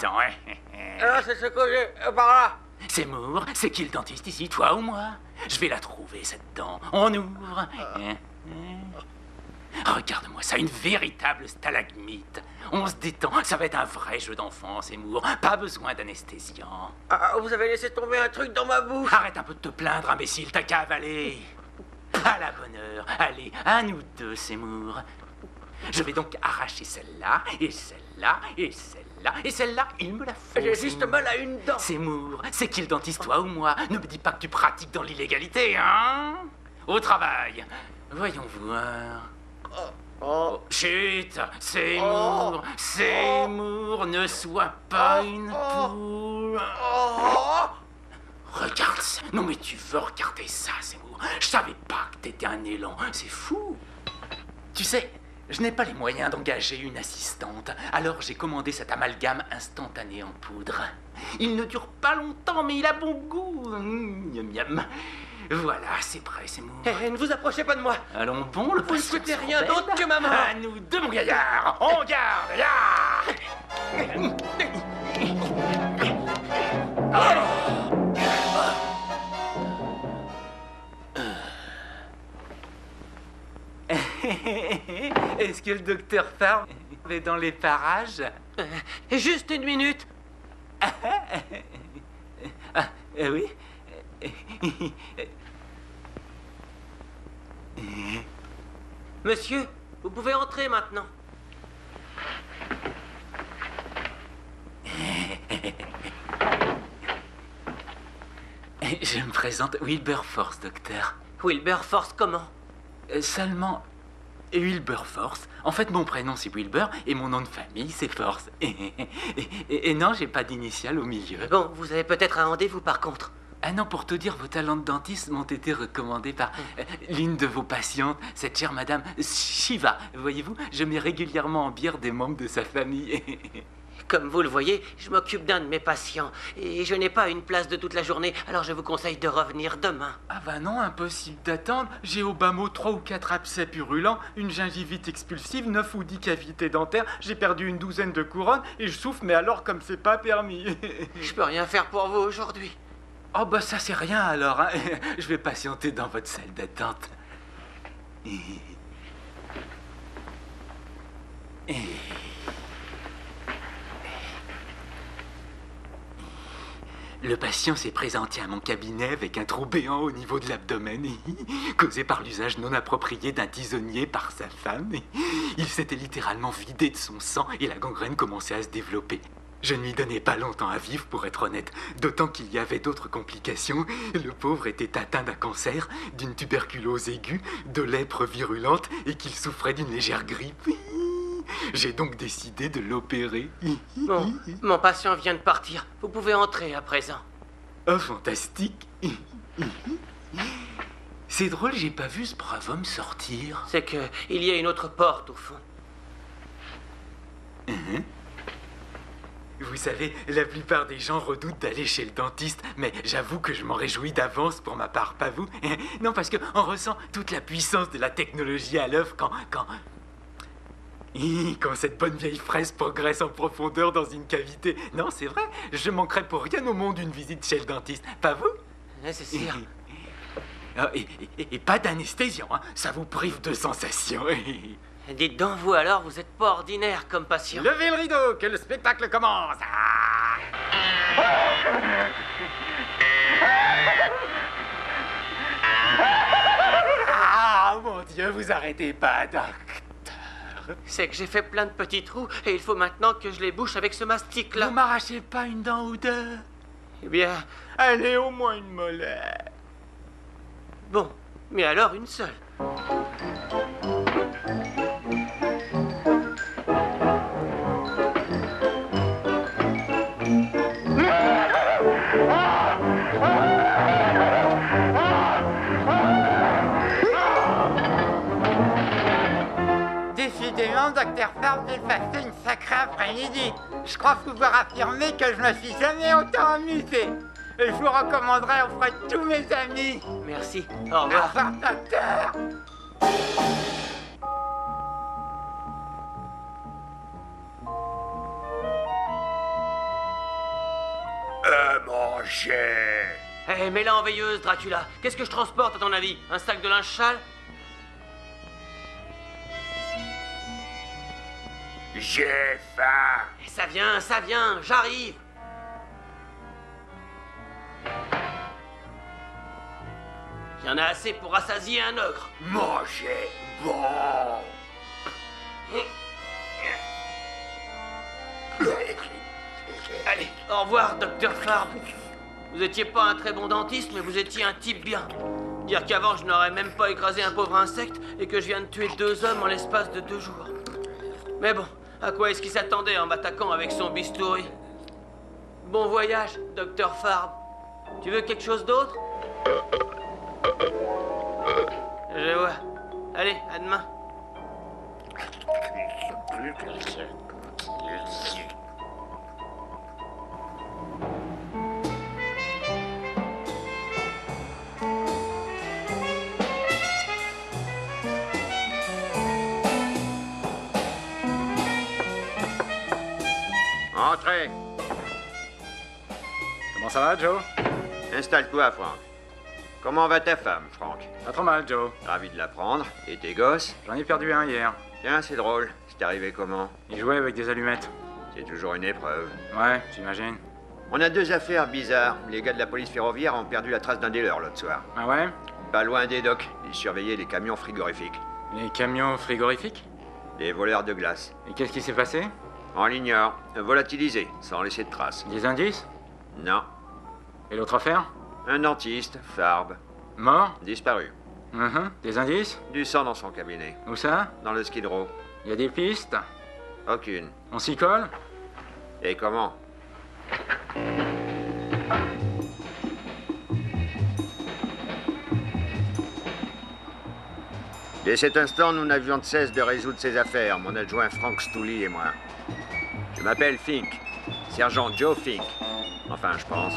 C'est ce que j'ai par là. Seymour, c'est qui le dentiste ici, toi ou moi? Je vais la trouver, cette dent. On ouvre. Regarde-moi ça, une véritable stalagmite. On se détend, ça va être un vrai jeu d'enfant, Seymour. Pas besoin d'anesthésiant. Vous avez laissé tomber un truc dans ma bouche. Arrête un peu de te plaindre, imbécile, t'as qu'à avaler. À la bonne heure. Allez, à nous deux, Seymour. Je vais donc arracher celle-là, et celle-là, et celle-là, et celle-là, il me la faut. J'ai juste mal à une dent. Seymour, c'est qui le dentiste, toi ou moi? Ne me dis pas que tu pratiques dans l'illégalité, hein? Au travail. Voyons voir. Oh, chut, Seymour, Seymour, ne sois pas une poule. Regarde ça. Non mais tu veux regarder ça, Seymour? Je savais pas que t'étais un élan, c'est fou. Tu sais, je n'ai pas les moyens d'engager une assistante, alors j'ai commandé cet amalgame instantané en poudre. Il ne dure pas longtemps, mais il a bon goût. Miam miam. Voilà, c'est prêt, Seymour. Ne vous approchez pas de moi. Allons bon, le Vous ne souhaitez rien d'autre que ma mort. À nous deux, mon gaillard. On garde, là. Est-ce que le docteur Farm est dans les parages? Juste une minute. Oui. Monsieur, vous pouvez entrer maintenant. Je me présente Wilberforce, docteur. Wilberforce comment? Seulement Wilberforce. En fait, mon prénom c'est Wilbur et mon nom de famille c'est Force. Et non, j'ai pas d'initiale au milieu. Bon, vous avez peut-être un rendez-vous par contre. Ah non, pour te dire, vos talents de dentiste m'ont été recommandés par l'une de vos patientes, cette chère madame Shiva. Voyez-vous, je mets régulièrement en bière des membres de sa famille. Comme vous le voyez, je m'occupe d'un de mes patients et je n'ai pas une place de toute la journée, alors je vous conseille de revenir demain. Ah bah non, impossible d'attendre. J'ai au bas mot 3 ou 4 abcès purulents, une gingivite expulsive, 9 ou 10 cavités dentaires, j'ai perdu une douzaine de couronnes et je souffre, mais alors comme c'est pas permis. Je peux rien faire pour vous aujourd'hui. Oh bah ça c'est rien alors, hein. Je vais patienter dans votre salle d'attente. Le patient s'est présenté à mon cabinet avec un trou béant au niveau de l'abdomen, causé par l'usage non approprié d'un tisonnier par sa femme. Il s'était littéralement vidé de son sang et la gangrène commençait à se développer. Je ne lui donnais pas longtemps à vivre, pour être honnête, d'autant qu'il y avait d'autres complications. Le pauvre était atteint d'un cancer, d'une tuberculose aiguë, de lèpre virulente et qu'il souffrait d'une légère grippe. J'ai donc décidé de l'opérer. Bon, mon patient vient de partir. Vous pouvez entrer à présent. Oh, fantastique. C'est drôle, j'ai pas vu ce brave homme sortir. C'est que il y a une autre porte au fond. Vous savez, la plupart des gens redoutent d'aller chez le dentiste, mais j'avoue que je m'en réjouis d'avance pour ma part, pas vous? Non, parce qu'on ressent toute la puissance de la technologie à l'œuvre quand cette bonne vieille fraise progresse en profondeur dans une cavité. Non, c'est vrai, je manquerais pour rien au monde une visite chez le dentiste, pas vous? C'est sûr. Et pas d'anesthésion, hein. Ça vous prive de sensations. Dites donc, vous alors, vous êtes pas ordinaire comme patient. Levez le rideau, que le spectacle commence. Ah, mon Dieu, vous arrêtez pas, docteur. C'est que j'ai fait plein de petits trous et il faut maintenant que je les bouche avec ce mastic-là. Vous m'arrachez pas une dent ou deux? Eh bien... Allez, au moins une molaire. Bon, mais alors une seule. Décidément, Dr. Farb, j'ai passé une sacrée après-midi. Je crois pouvoir affirmer que je me suis jamais autant amusé. Et je vous recommanderais auprès de tous mes amis. Merci. Au revoir. Au revoir, docteur. Manger. Hé, mets-la en veilleuse, Dracula. Qu'est-ce que je transporte, à ton avis? Un sac de linge sale? J'ai faim. Ça vient, j'arrive. Il y en a assez pour rassasier un ogre. Manger bon. Allez, au revoir, Dr. Farb. Vous étiez pas un très bon dentiste, mais vous étiez un type bien. Dire qu'avant, je n'aurais même pas écrasé un pauvre insecte et que je viens de tuer 2 hommes en l'espace de 2 jours. Mais bon, à quoi est-ce qu'il s'attendait en m'attaquant avec son bistouri? Bon voyage, Dr. Farb. Tu veux quelque chose d'autre? Je vois. Allez, à demain. Entrez. Comment ça va, Joe? Installe-toi, Franck. Comment va ta femme, Franck? Pas trop mal, Joe. Ravi de l'apprendre. Et tes gosses? J'en ai perdu un hier. Tiens, c'est drôle. C'est arrivé comment? Il jouait avec des allumettes. C'est toujours une épreuve. Ouais, j'imagine. On a 2 affaires bizarres. Les gars de la police ferroviaire ont perdu la trace d'un dealer l'autre soir. Ah ouais? Pas loin des docks. Ils surveillaient les camions frigorifiques. Les camions frigorifiques? Les voleurs de glace. Et qu'est-ce qui s'est passé? On l'ignore. Volatilisé, sans laisser de traces. Des indices? Non. Et l'autre affaire? Un dentiste, Farb. Mort? Disparu. Des indices? Du sang dans son cabinet. Où ça? Dans le Skid Row. Y a des pistes? Aucune. On s'y colle? Et comment? Dès cet instant, nous n'avions de cesse de résoudre ces affaires, mon adjoint Frank Stooley et moi. Je m'appelle Fink, sergent Joe Fink. Enfin, je pense.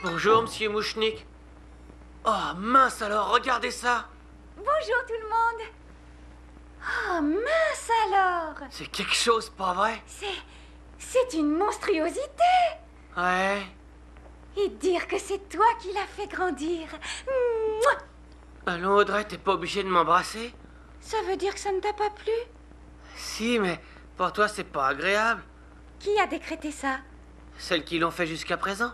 Bonjour, monsieur Mouchnik. Oh, mince alors, regardez ça. Bonjour tout le monde. Oh, mince alors. C'est quelque chose, pas vrai? C'est une monstruosité. Ouais. Et dire que c'est toi qui l'as fait grandir. Mouah. Allons, Audrey, t'es pas obligée de m'embrasser? Ça veut dire que ça ne t'a pas plu? Si, mais pour toi, c'est pas agréable. Qui a décrété ça? Celles qui l'ont fait jusqu'à présent.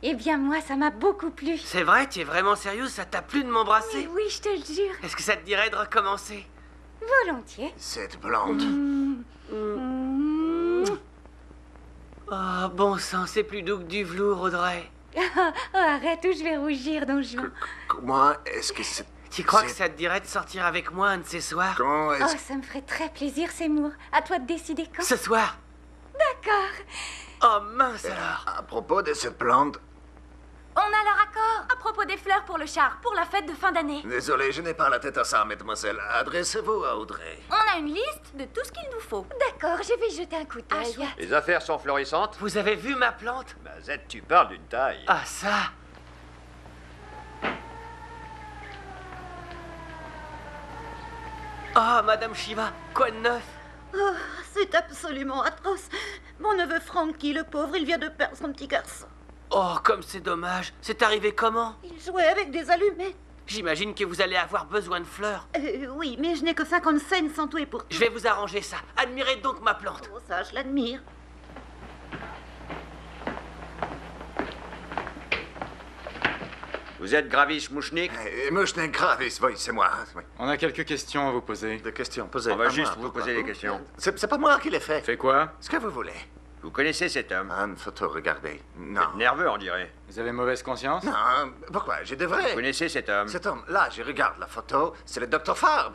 Eh bien, moi, ça m'a beaucoup plu. C'est vrai, tu es vraiment sérieuse? Ça t'a plu de m'embrasser? Mais oui, je te le jure. Est-ce que ça te dirait de recommencer? Volontiers. Cette blonde. Oh, bon sang, c'est plus doux que du velours, Audrey. Oh, arrête ou je vais rougir, Don Juan. Comment est-ce que c'est... Tu crois que ça te dirait de sortir avec moi un de ces soirs? Comment est-ce... Oh, ça me ferait très plaisir, Seymour. À toi de décider quand. Ce soir? D'accord. Oh, mince alors. À propos de cette plante... On a leur accord à propos des fleurs pour le char, pour la fête de fin d'année. Désolé, je n'ai pas la tête à ça, mademoiselle. Adressez-vous à Audrey. On a une liste de tout ce qu'il nous faut. D'accord, je vais jeter un coup d'œil. Les affaires sont florissantes. Vous avez vu ma plante? Bah, Z, tu parles d'une taille. Ah, ça. Oh, Madame Shiva, quoi de neuf? Oh, c'est absolument atroce. Mon neveu Frankie, le pauvre, il vient de perdre son petit garçon. Oh, comme c'est dommage. C'est arrivé comment? Il jouait avec des allumettes. J'imagine que vous allez avoir besoin de fleurs. Oui, mais je n'ai que 50 cents sans tout et pour tout. Je vais vous arranger ça. Admirez donc ma plante. Oh, ça, je l'admire. Vous êtes Gravis Mouchnik? Mouchnik Gravis, oui, c'est moi. Oui. On a quelques questions à vous poser. Des questions posées. On va à juste moi, vous poser des questions. C'est pas moi qui l'ai fait. Fait quoi? Ce que vous voulez. Vous connaissez cet homme? Une photo, regardez. Non. Vous êtes nerveux, on dirait. Vous avez mauvaise conscience? Non, pourquoi? J'ai de vrai. Vous connaissez cet homme? Cet homme, là, je regarde la photo, c'est le docteur Farb.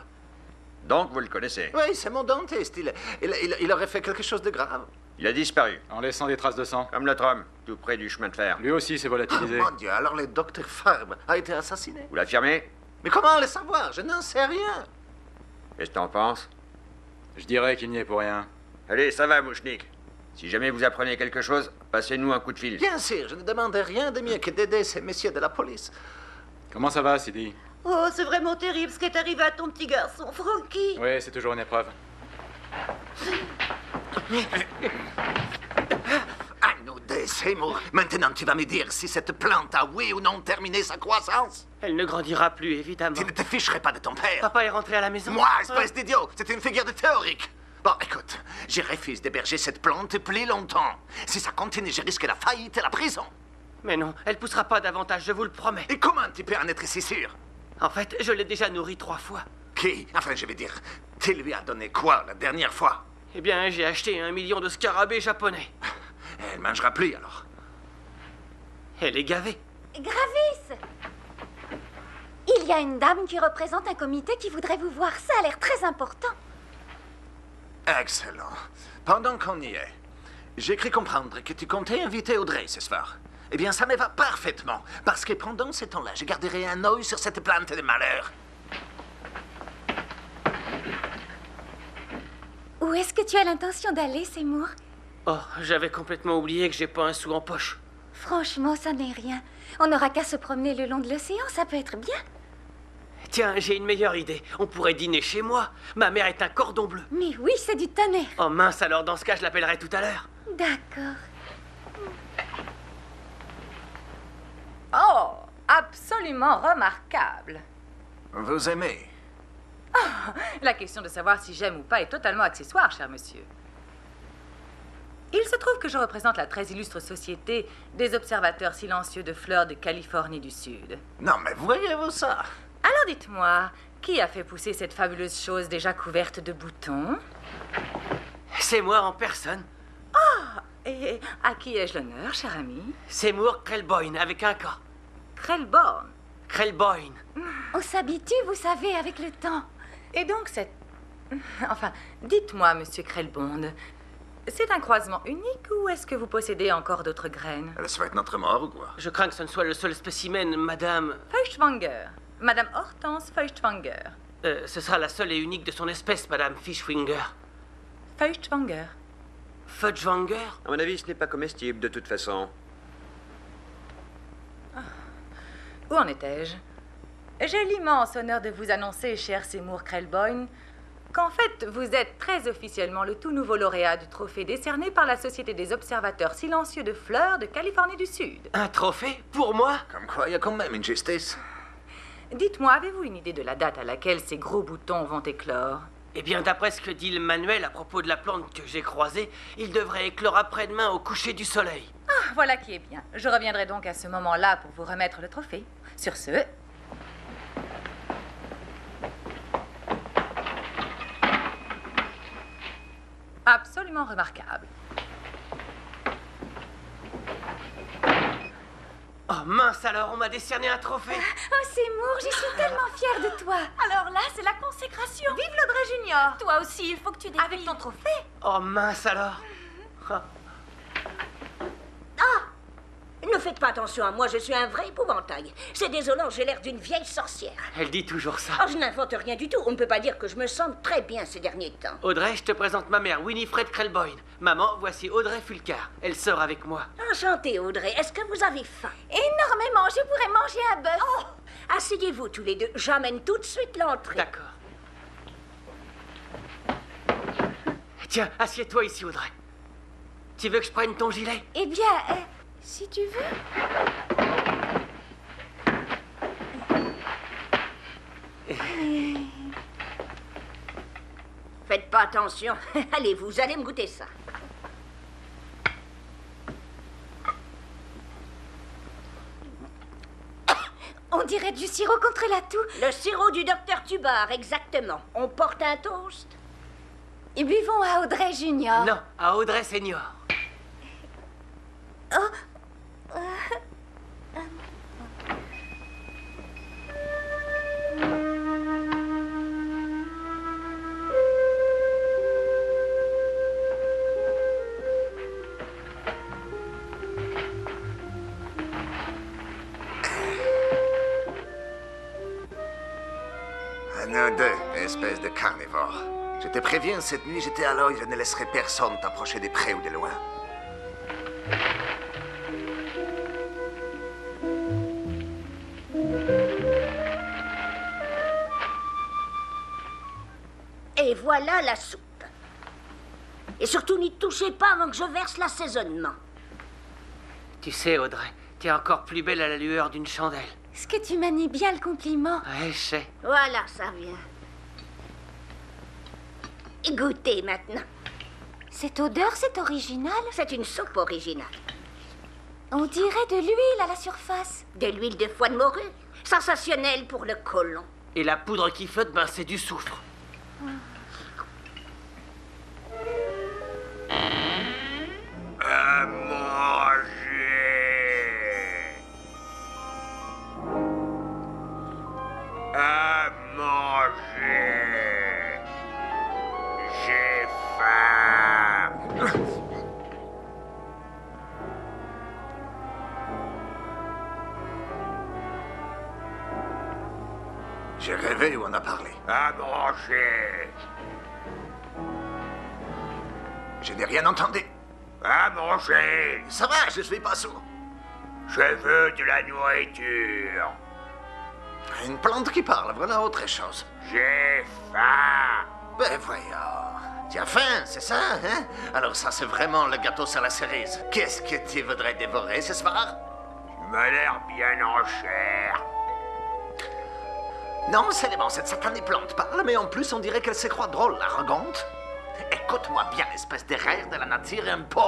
Donc, vous le connaissez? Oui, c'est mon dentiste. Il aurait fait quelque chose de grave. Il a disparu. En laissant des traces de sang. Comme notre homme, tout près du chemin de fer. Lui aussi s'est volatilisé. Oh, mon Dieu, alors le docteur Farb a été assassiné. Vous l'affirmez? Mais comment le savoir? Je n'en sais rien. Qu'est-ce que t'en penses? Je dirais qu'il n'y est pour rien. Allez, ça va, Mouchnik. Si jamais vous apprenez quelque chose, passez-nous un coup de fil. Bien sûr, je ne demande rien de mieux que d'aider ces messieurs de la police. Comment ça va, Sidi? Oh, c'est vraiment terrible ce qui est arrivé à ton petit garçon, Frankie. Oui, c'est toujours une épreuve. À nous deux, Seymour. Maintenant, tu vas me dire si cette plante a oui ou non terminé sa croissance. Elle ne grandira plus, évidemment. Tu ne te ficherais pas de ton père. Papa est rentré à la maison. Moi, espèce d'idiot, c'est une figure de théorique. Bon, écoute, je refuse d'héberger cette plante plus longtemps. Si ça continue, je risque la faillite et la prison. Mais non, elle poussera pas davantage, je vous le promets. Et comment tu peux en être si sûr? En fait, je l'ai déjà nourrie 3 fois. Qui? Enfin, je veux dire, tu lui as donné quoi la dernière fois? Eh bien, j'ai acheté 1 million de scarabées japonais. Elle mangera plus, alors. Elle est gavée. Gravis! Il y a une dame qui représente un comité qui voudrait vous voir. Ça a l'air très important. Excellent. Pendant qu'on y est, j'ai cru comprendre que tu comptais inviter Audrey ce soir. Eh bien, ça me va parfaitement, parce que pendant ce temps-là, je garderai un œil sur cette plante de malheur. Où est-ce que tu as l'intention d'aller, Seymour? Oh, j'avais complètement oublié que j'ai pas un sou en poche. Franchement, ça n'est rien. On n'aura qu'à se promener le long de l'océan, ça peut être bien. Tiens, j'ai une meilleure idée. On pourrait dîner chez moi. Ma mère est un cordon bleu. Mais oui, c'est du tonnerre. Oh mince, alors dans ce cas, je l'appellerai tout à l'heure. D'accord. Oh, absolument remarquable. Vous aimez? La question de savoir si j'aime ou pas est totalement accessoire, cher monsieur. Il se trouve que je représente la très illustre société des observateurs silencieux de fleurs de Californie du Sud. Non, mais voyez-vous ça? Alors dites-moi, qui a fait pousser cette fabuleuse chose déjà couverte de boutons? C'est moi en personne. Ah, et à qui ai-je l'honneur, cher ami? Seymour Krelboyne, avec un K. Krelboyne. Krelboyne. On s'habitue, vous savez, avec le temps. Et donc cette... Enfin, dites-moi, monsieur Krelbond, c'est un croisement unique ou est-ce que vous possédez encore d'autres graines? Elle souhaite notre mort ou quoi? Je crains que ce ne soit le seul spécimen, madame... Feuchtwanger. Madame Hortense Feuchtwanger. Ce sera la seule et unique de son espèce, madame Fischwinger. Feuchtwanger. Feuchtwanger? À mon avis, ce n'est pas comestible, de toute façon. Où en étais-je? J'ai l'immense honneur de vous annoncer, cher Seymour Krelboyne, qu'en fait, vous êtes très officiellement le tout nouveau lauréat du trophée décerné par la Société des observateurs silencieux de fleurs de Californie du Sud. Un trophée? Pour moi? Comme quoi, il y a quand même une justice. Dites-moi, avez-vous une idée de la date à laquelle ces gros boutons vont éclore? Eh bien, d'après ce que dit le manuel à propos de la plante que j'ai croisée, il devrait éclore après-demain au coucher du soleil. Ah, voilà qui est bien. Je reviendrai donc à ce moment-là pour vous remettre le trophée. Sur ce... Absolument remarquable. Oh mince alors, on m'a décerné un trophée. Oh Seymour, je suis tellement fière de toi. Alors là, c'est la consécration. Vive l'Audrey Junior. Toi aussi, il faut que tu défiles. Avec ton trophée. Oh mince alors. Ne faites pas attention à moi, je suis un vrai épouvantail. C'est désolant, j'ai l'air d'une vieille sorcière. Elle dit toujours ça. Oh, je n'invente rien du tout. On ne peut pas dire que je me sente très bien ces derniers temps. Audrey, je te présente ma mère, Winifred Krelboyne. Maman, voici Audrey Fulcar. Elle sort avec moi. Enchantée, Audrey. Est-ce que vous avez faim? Énormément, je pourrais manger un bœuf. Oh, asseyez-vous tous les deux. J'amène tout de suite l'entrée. D'accord. Tiens, assieds-toi ici, Audrey. Tu veux que je prenne ton gilet? Eh bien, si tu veux. Faites pas attention. Allez, vous allez me goûter ça. On dirait du sirop contre la toux. Le sirop du docteur Tubar, exactement. On porte un toast? Et buvons à Audrey Junior. Non, à Audrey Senior. Oh. Nous deux, espèce de carnivore. Je te préviens, cette nuit, j'étais à l'œil, je ne laisserai personne t'approcher de près ou de loin. Et voilà la soupe. Et surtout, n'y touchez pas avant que je verse l'assaisonnement. Tu sais, Audrey, t'es encore plus belle à la lueur d'une chandelle. Est-ce que tu manies bien le compliment? Ouais, je sais. Voilà, ça vient. Et goûtez maintenant. Cette odeur, c'est original. C'est une soupe originale. On dirait de l'huile à la surface. De l'huile de foie de morue. Sensationnelle pour le côlon. Et la poudre qui flotte, ben c'est du soufre. À manger. À manger. J'ai faim. J'ai rêvé ou on a parlé? À manger. Je n'ai rien entendu. À manger. Ça va, je suis pas sourd. Je veux de la nourriture. Une plante qui parle, voilà autre chose. J'ai faim. Ben voyons. Tu as faim, c'est ça, hein? Alors ça, c'est vraiment le gâteau sur la cerise. Qu'est-ce que tu voudrais dévorer ce soir? Tu m'as l'air bien en chair. Non, seulement cette satanée plante parle, mais en plus, on dirait qu'elle se croit drôle, arrogante. Écoute-moi bien, espèce d'erreur de la nature un peu.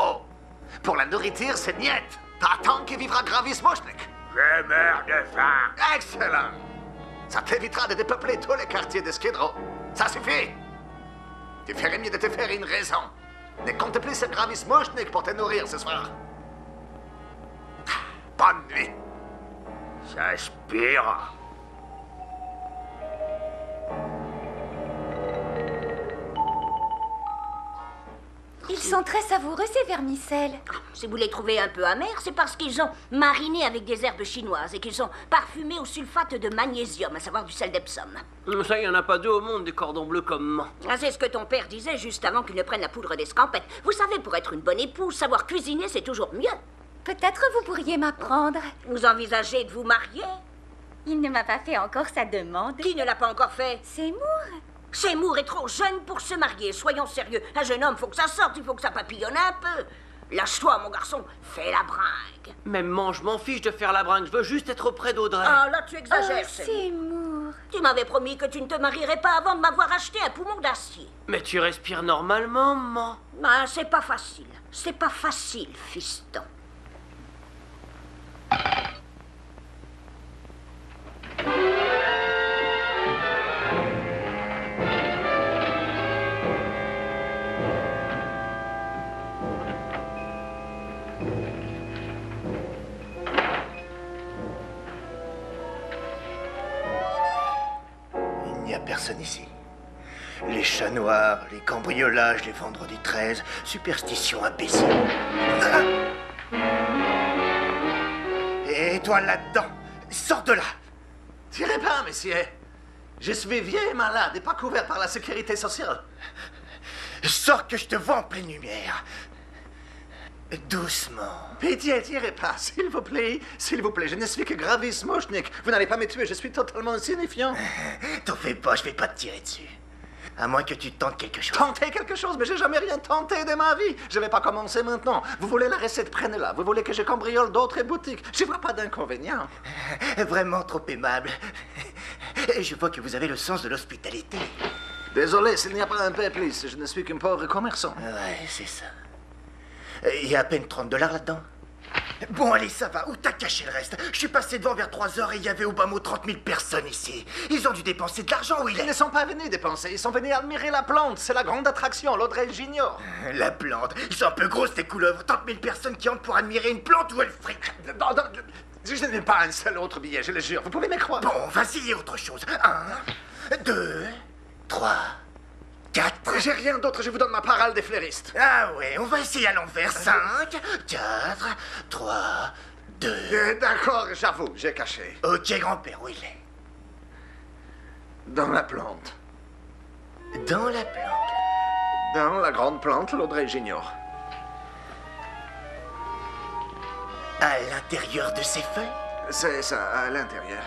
Pour la nourriture, c'est niet. T'attends qu'il vivra Gravis Moshnik. Je meurs de faim. Excellent. Ça t'évitera de dépeupler tous les quartiers de Skid Row. Ça suffit. Tu ferais mieux de te faire une raison. Ne compte plus sur Gravis Moshnik pour te nourrir ce soir. Bonne nuit. Ça aspire. Ils sont très savoureux, ces vermicelles. Si vous les trouvez un peu amers, c'est parce qu'ils ont mariné avec des herbes chinoises et qu'ils sont parfumés au sulfate de magnésium, à savoir du sel d'Epsom. Ça, il n'y en a pas deux au monde, des cordons bleus comme moi. Ah, c'est ce que ton père disait juste avant qu'il ne prenne la poudre d'escampette. Vous savez, pour être une bonne épouse, savoir cuisiner, c'est toujours mieux. Peut-être vous pourriez m'apprendre. Vous envisagez de vous marier? Il ne m'a pas fait encore sa demande. Qui ne l'a pas encore fait? Seymour. Seymour est trop jeune pour se marier, soyons sérieux. Un jeune homme, faut que ça sorte, il faut que ça papillonne un peu. Lâche-toi, mon garçon, fais la bringue. Même moi, je m'en fiche de faire la bringue, je veux juste être auprès d'Audrey. Ah, là, tu exagères, Seymour. Tu m'avais promis que tu ne te marierais pas avant de m'avoir acheté un poumon d'acier. Mais tu respires normalement, maman. Ah, c'est pas facile. C'est pas facile, fiston. Il n'y a personne ici. Les chats noirs, les cambriolages, les vendredis 13, superstition imbécile. Ah! Et toi là-dedans, sors de là! Tirez pas, messieurs. Je suis vieux et malade et pas couvert par la sécurité sociale. Sors que je te vois en pleine lumière. Doucement. Pitié, tirez pas, s'il vous plaît. S'il vous plaît, je ne suis que Gravis Moshnik. Vous n'allez pas me tuer, je suis totalement insignifiant. T'en fais pas, je vais pas te tirer dessus. À moins que tu tentes quelque chose. Tenter quelque chose? Mais j'ai jamais rien tenté de ma vie. Je vais pas commencer maintenant. Vous voulez la recette, prenez-la. Vous voulez que je cambriole d'autres boutiques? Je vois pas d'inconvénient. Vraiment trop aimable. Je vois que vous avez le sens de l'hospitalité. Désolé, s'il n'y a pas un peu plus, je ne suis qu'un pauvre commerçant. Ouais, c'est ça. Il y a à peine $30 là-dedans. Bon, allez, ça va. Où t'as caché le reste? Je suis passé devant vers 3 heures et il y avait au bas mot 30 000 personnes ici. Ils ont dû dépenser de l'argent, où il est? Ils ne sont pas venus dépenser, ils sont venus admirer la plante. C'est la grande attraction, l'Audrey Junior. La plante? Ils sont un peu grosses, ces couleuvres. 30 000 personnes qui entrent pour admirer une plante, où elle fric? Je n'ai pas un seul autre billet, je le jure. Vous pouvez me croire. Bon, vas-y, autre chose. 1, 2, 3... 4. J'ai rien d'autre, je vous donne ma parole des fleuristes. Ah ouais, on va essayer à l'envers. 5, 4, 3, 2... D'accord, j'avoue, j'ai caché. Ok, grand-père, où il est? Dans la plante. Dans la plante? Dans la grande plante, l'Audrey Junior. À l'intérieur de ses feuilles? C'est ça, à l'intérieur.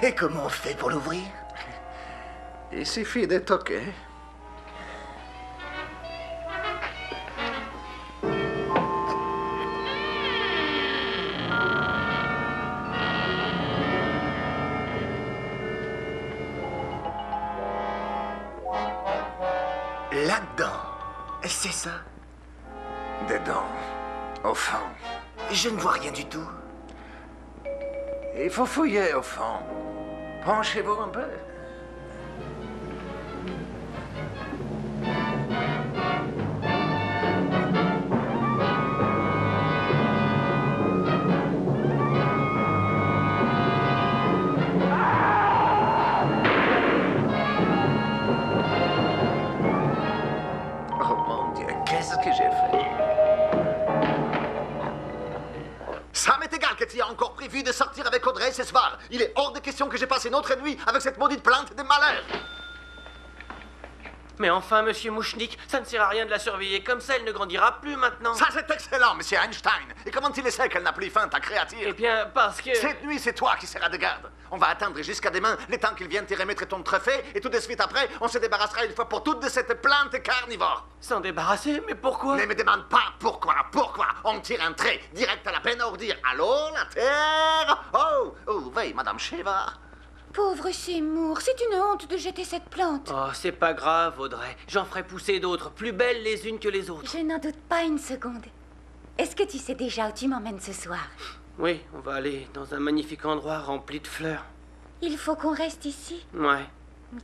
Et comment on fait pour l'ouvrir? Il suffit de toquer. Là-dedans, c'est ça? Dedans, au fond. Je ne vois rien du tout. Il faut fouiller au fond. Penchez-vous un peu. Tu as encore prévu de sortir avec Audrey ce soir. Il est hors de question que j'ai passé notre nuit avec cette maudite plante de malheur. Mais enfin, monsieur Mouchnik, ça ne sert à rien de la surveiller comme ça, elle ne grandira plus maintenant. Ça, c'est excellent, monsieur Einstein. Et comment tu le sais qu'elle n'a plus faim, ta créature? Eh bien, parce que... Cette nuit, c'est toi qui seras de garde. On va attendre jusqu'à demain, le temps qu'il vienne te remettre ton trophée, et tout de suite après, on se débarrassera une fois pour toutes de cette plante carnivore. S'en débarrasser? Mais pourquoi? Ne me demande pas pourquoi. Pourquoi? On tire un trait direct à la peine pour dire « Allô, la Terre ?» Oh, oui, Madame Shiva. Pauvre Seymour, c'est une honte de jeter cette plante. Oh, c'est pas grave, Audrey. J'en ferai pousser d'autres, plus belles les unes que les autres. Je n'en doute pas une seconde. Est-ce que tu sais déjà où tu m'emmènes ce soir? Oui, on va aller dans un magnifique endroit rempli de fleurs. Il faut qu'on reste ici. Ouais.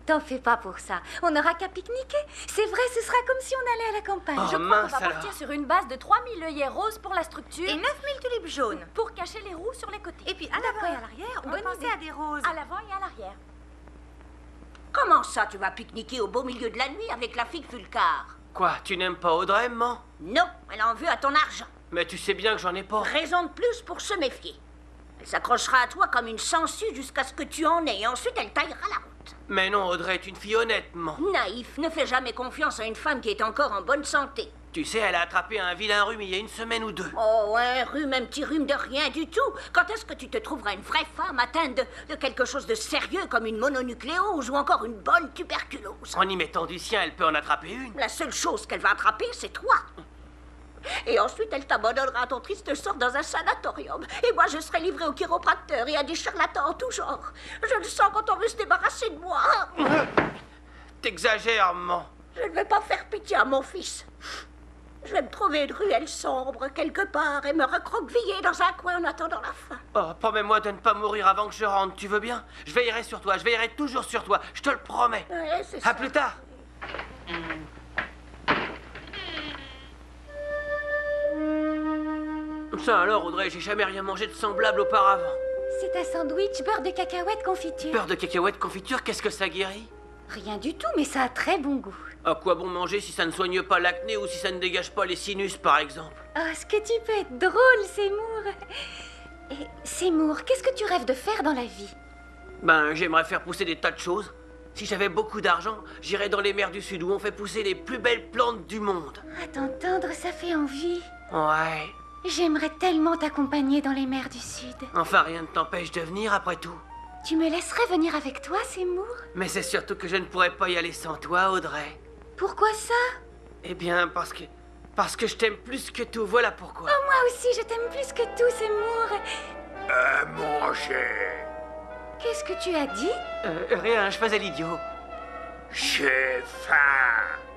T'en fais pas pour ça. On n'aura qu'à pique-niquer. C'est vrai, ce sera comme si on allait à la campagne. Oh, Je crois mince qu'on va alors. partir sur une base de 3000 œillets roses pour la structure. Et 9000 tulipes jaunes. Pour cacher les roues sur les côtés. Et puis à l'avant et à l'arrière, on va penser à des roses. À l'avant et à l'arrière. Comment ça, tu vas pique-niquer au beau milieu de la nuit avec la figue Fulcar? Quoi, tu n'aimes pas Audrey, maman? Non, elle en veut à ton argent. Mais tu sais bien que j'en ai pas. Raison de plus pour se méfier. Elle s'accrochera à toi comme une sangsue jusqu'à ce que tu en aies, et ensuite elle taillera la route. Mais non, Audrey est une fille honnête, maman. Naïf, ne fais jamais confiance à une femme qui est encore en bonne santé. Tu sais, elle a attrapé un vilain rhume il y a une semaine ou deux. Oh, un rhume, un petit rhume de rien du tout. Quand est-ce que tu te trouveras une vraie femme atteinte de quelque chose de sérieux comme une mononucléose ou encore une bonne tuberculose? En y mettant du sien, elle peut en attraper une. La seule chose qu'elle va attraper, c'est toi. Et ensuite, elle t'abandonnera à ton triste sort dans un sanatorium. Et moi, je serai livrée au chiropracteur et à des charlatans en tout genre. Je le sens quand on veut se débarrasser de moi. T'exagères, maman. Je ne vais pas faire pitié à mon fils. Je vais me trouver une ruelle sombre quelque part et me recroqueviller dans un coin en attendant la fin. Oh, promets-moi de ne pas mourir avant que je rentre, tu veux bien? Je veillerai sur toi, je veillerai toujours sur toi, je te le promets. Ouais, c'est À ça. plus tard. Ça alors, Audrey, j'ai jamais rien mangé de semblable auparavant. C'est un sandwich beurre de cacahuète confiture. Beurre de cacahuète confiture, qu'est-ce que ça guérit? Rien du tout, mais ça a très bon goût. À quoi bon manger si ça ne soigne pas l'acné ou si ça ne dégage pas les sinus, par exemple? Oh, ce que tu peux être drôle, Seymour. Et Seymour, qu'est-ce que tu rêves de faire dans la vie? Ben, j'aimerais faire pousser des tas de choses. Si j'avais beaucoup d'argent, j'irais dans les mers du Sud où on fait pousser les plus belles plantes du monde. À t'entendre, ça fait envie. Ouais. J'aimerais tellement t'accompagner dans les mers du Sud. Enfin, rien ne t'empêche de venir après tout. Tu me laisserais venir avec toi, Seymour? Mais c'est surtout que je ne pourrais pas y aller sans toi, Audrey. Pourquoi ça? Eh bien, parce que je t'aime plus que tout, voilà pourquoi. Oh, moi aussi, je t'aime plus que tout, Seymour. Manger. Qu'est-ce que tu as dit? Rien, je faisais l'idiot. J'ai faim.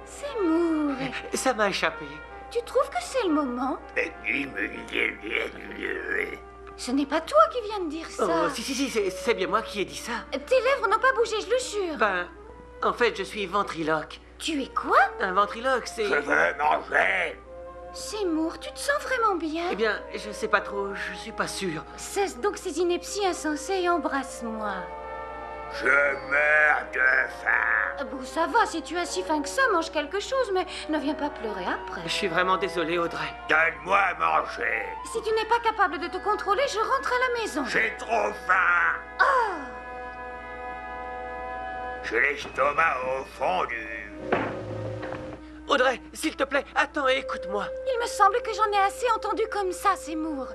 Seymour, Ça m'a échappé. tu trouves que c'est le moment? Ce n'est pas toi qui viens de dire ça. Oh, si, c'est bien moi qui ai dit ça. Tes lèvres n'ont pas bougé, je le jure. Ben, en fait, je suis ventriloque. Tu es quoi? Un ventriloque, c'est... Je veux manger. Seymour, tu te sens vraiment bien? Eh bien, je sais pas trop, je suis pas sûr. Cesse donc ces inepties insensées et embrasse-moi. Je meurs de faim. Bon, ça va, si tu as si faim que ça, mange quelque chose, mais ne viens pas pleurer après. Je suis vraiment désolé, Audrey. Donne-moi à manger. Si tu n'es pas capable de te contrôler, je rentre à la maison. J'ai trop faim. Oh! J'ai l'estomac au fond du... Audrey, s'il te plaît, attends et écoute-moi. Il me semble que j'en ai assez entendu comme ça, Seymour.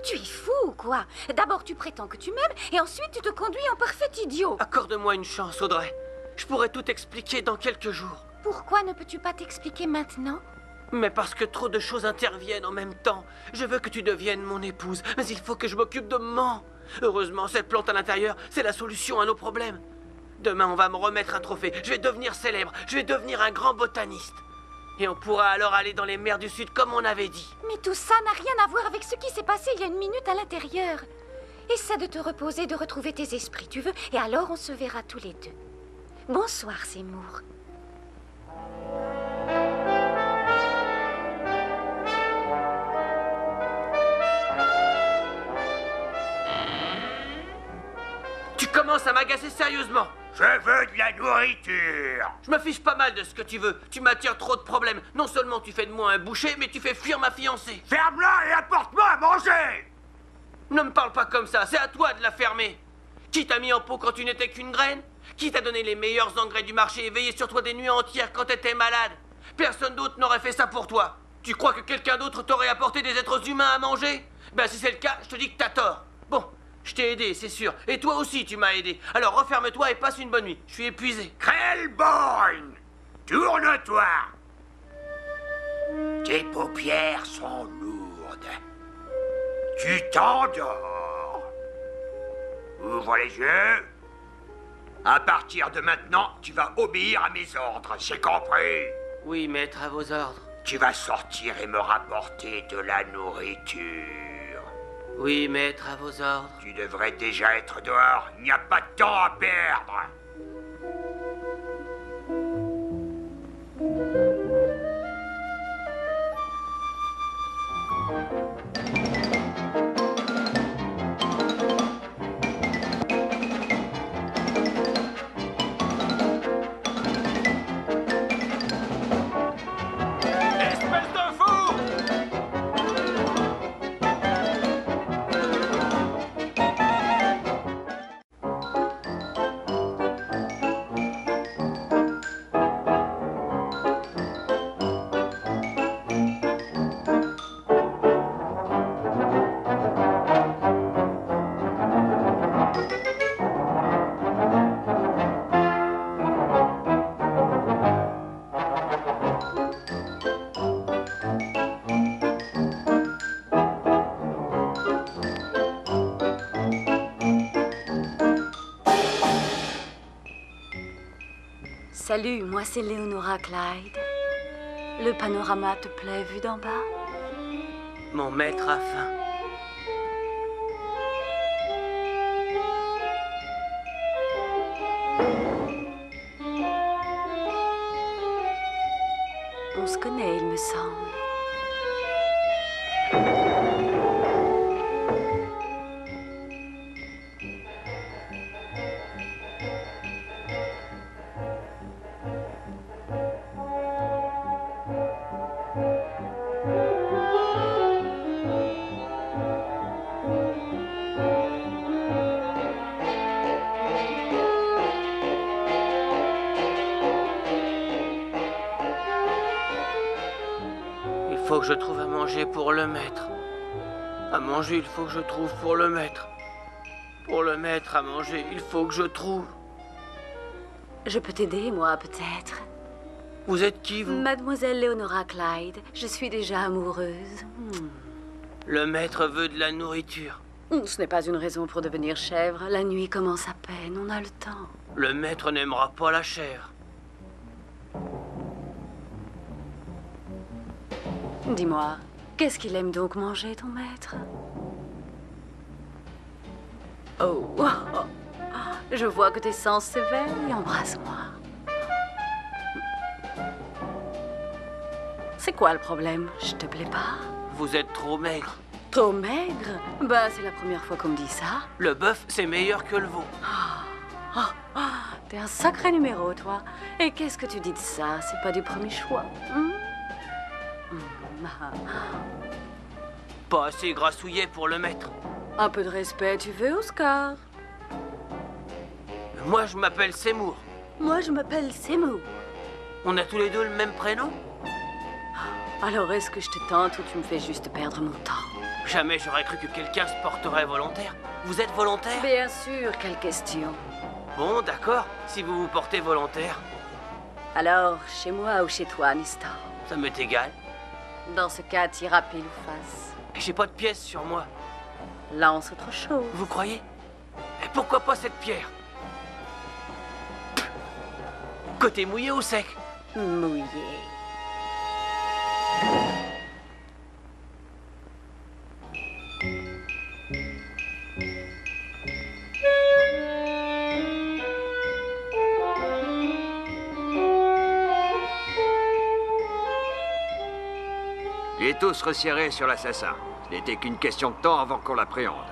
Tu es fou ou quoi? D'abord tu prétends que tu m'aimes, et ensuite tu te conduis en parfait idiot. Accorde-moi une chance, Audrey. Je pourrais tout expliquer dans quelques jours. Pourquoi ne peux-tu pas t'expliquer maintenant? Mais parce que trop de choses interviennent en même temps. Je veux que tu deviennes mon épouse, mais il faut que je m'occupe de maman. Heureusement, cette plante à l'intérieur, c'est la solution à nos problèmes. Demain, on va me remettre un trophée. Je vais devenir célèbre. Je vais devenir un grand botaniste. Et on pourra alors aller dans les mers du Sud comme on avait dit. Mais tout ça n'a rien à voir avec ce qui s'est passé il y a une minute à l'intérieur. Essaie de te reposer, de retrouver tes esprits, tu veux, et alors on se verra tous les deux. Bonsoir, Seymour. Tu commences à m'agacer sérieusement. Je veux de la nourriture. Je me fiche pas mal de ce que tu veux. Tu m'attires trop de problèmes. Non seulement tu fais de moi un boucher, mais tu fais fuir ma fiancée. Ferme-la et apporte-moi à manger. Ne me parle pas comme ça, c'est à toi de la fermer. Qui t'a mis en pot quand tu n'étais qu'une graine? Qui t'a donné les meilleurs engrais du marché et veillé sur toi des nuits entières quand t'étais malade? Personne d'autre n'aurait fait ça pour toi. Tu crois que quelqu'un d'autre t'aurait apporté des êtres humains à manger? Ben si c'est le cas, je te dis que t'as tort. Bon, je t'ai aidé, c'est sûr. Et toi aussi, tu m'as aidé. Alors referme-toi et passe une bonne nuit. Je suis épuisé. Krellborn, tourne-toi. Tes paupières sont lourdes. Tu t'endors. Ouvre les yeux. À partir de maintenant, tu vas obéir à mes ordres, c'est compris? Oui, maître, à vos ordres. Tu vas sortir et me rapporter de la nourriture. Oui, maître, à vos ordres. Tu devrais déjà être dehors, il n'y a pas de temps à perdre. Salut, moi c'est Leonora Clyde. Le panorama te plaît vu d'en bas? Mon maître a faim. On se connaît, il me semble. Il faut que je trouve à manger pour le maître. À manger, il faut que je trouve pour le maître. Pour le maître, à manger, il faut que je trouve. Je peux t'aider, moi, peut-être. Vous êtes qui, vous? Mademoiselle Leonora Clyde. Je suis déjà amoureuse. Le maître veut de la nourriture. Ce n'est pas une raison pour devenir chèvre. La nuit commence à peine, on a le temps. Le maître n'aimera pas la chair. Dis-moi, qu'est-ce qu'il aime donc manger, ton maître? Oh, je vois que tes sens s'éveillent. Embrasse-moi. C'est quoi le problème? Je te plais pas? Vous êtes trop maigre. Trop maigre? Bah, c'est la première fois qu'on me dit ça. Le bœuf, c'est meilleur que le veau. T'es un sacré numéro, toi. Et qu'est-ce que tu dis de ça? C'est pas du premier choix. Pas assez grassouillet pour le maître. Un peu de respect, tu veux, Oscar? Moi, je m'appelle Seymour. Moi, je m'appelle Seymour. On a tous les deux le même prénom? Alors, est-ce que je te tente ou tu me fais juste perdre mon temps? Jamais j'aurais cru que quelqu'un se porterait volontaire. Vous êtes volontaire? Bien sûr, quelle question. Bon, d'accord, si vous vous portez volontaire. Alors, chez moi ou chez toi, Nestor? Ça m'est égal. Dans ce cas, t'iras pile ou face. J'ai pas de pièces sur moi. Lance autre chose. Vous croyez? Et pourquoi pas cette pierre? Côté mouillé ou sec? Mouillé. Les taux se resserraient sur l'assassin. Ce n'était qu'une question de temps avant qu'on l'appréhende.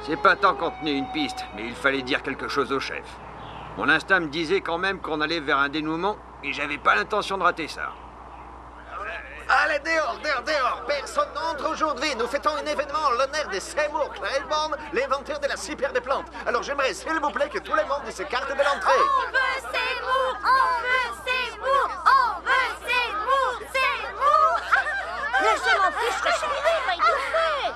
C'est pas tant qu'on tenait une piste, mais il fallait dire quelque chose au chef. Mon instinct me disait quand même qu'on allait vers un dénouement, et j'avais pas l'intention de rater ça. Allez, dehors, dehors, dehors. Personne n'entre aujourd'hui. Nous fêtons un événement en l'honneur de Seymour Claiborne, l'inventeur de la super des plantes. Alors j'aimerais, s'il vous plaît, que tout le monde s'écarte de l'entrée. On veut Seymour! On veut Seymour! On veut Seymour! Seymour! Laissez mon fils respirer, il va étouffer.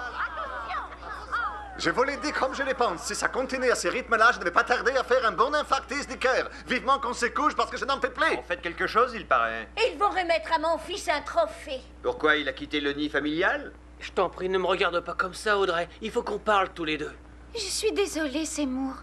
Je vous l'ai dit comme je le pense. Si ça continue à ce rythme-là, je ne vais pas tarder à faire un bon infarctus du cœur. Vivement qu'on se couche parce que je n'en peux plus. En fait quelque chose, il paraît. Ils vont remettre à mon fils un trophée. Pourquoi il a quitté le nid familial? Je t'en prie, ne me regarde pas comme ça, Audrey. Il faut qu'on parle tous les deux. Je suis désolée, Seymour.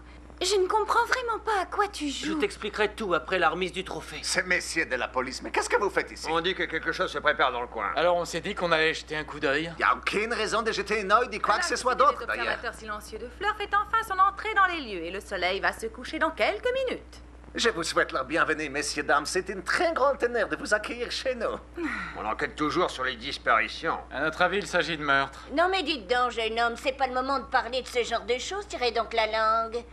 Je ne comprends vraiment pas à quoi tu Je joues. t'expliquerai tout après la remise du trophée. C'est messieurs de la police, mais qu'est-ce que vous faites ici? On dit que quelque chose se prépare dans le coin. Alors on s'est dit qu'on allait jeter un coup d'œil. Il n'y a aucune raison de jeter un œil de quoi que ce soit d'autre, d'ailleurs. L'observateur silencieux de Fleur fait enfin son entrée dans les lieux et le soleil va se coucher dans quelques minutes. Je vous souhaite la bienvenue, messieurs, dames. C'est un très grand honneur de vous accueillir chez nous. On enquête toujours sur les disparitions. À notre avis, il s'agit de meurtre. Non mais dites donc, jeune homme, c'est pas le moment de parler de ce genre de choses, tirez donc la langue.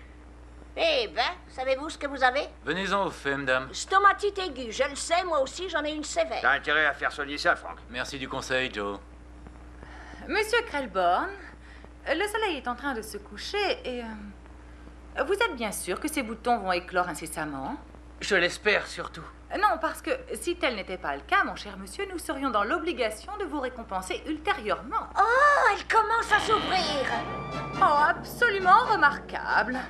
Eh ben, savez-vous ce que vous avez? Venez-en au fait, madame. Stomatite aiguë, je le sais, moi aussi j'en ai une sévère. T'as intérêt à faire soigner ça, Frank. Merci du conseil, Joe. Monsieur Krellborn, le soleil est en train de se coucher et... vous êtes bien sûr que ces boutons vont éclore incessamment? Je l'espère surtout. Non, parce que si tel n'était pas le cas, mon cher monsieur, nous serions dans l'obligation de vous récompenser ultérieurement. Oh, elle commence à s'ouvrir. Oh, absolument remarquable.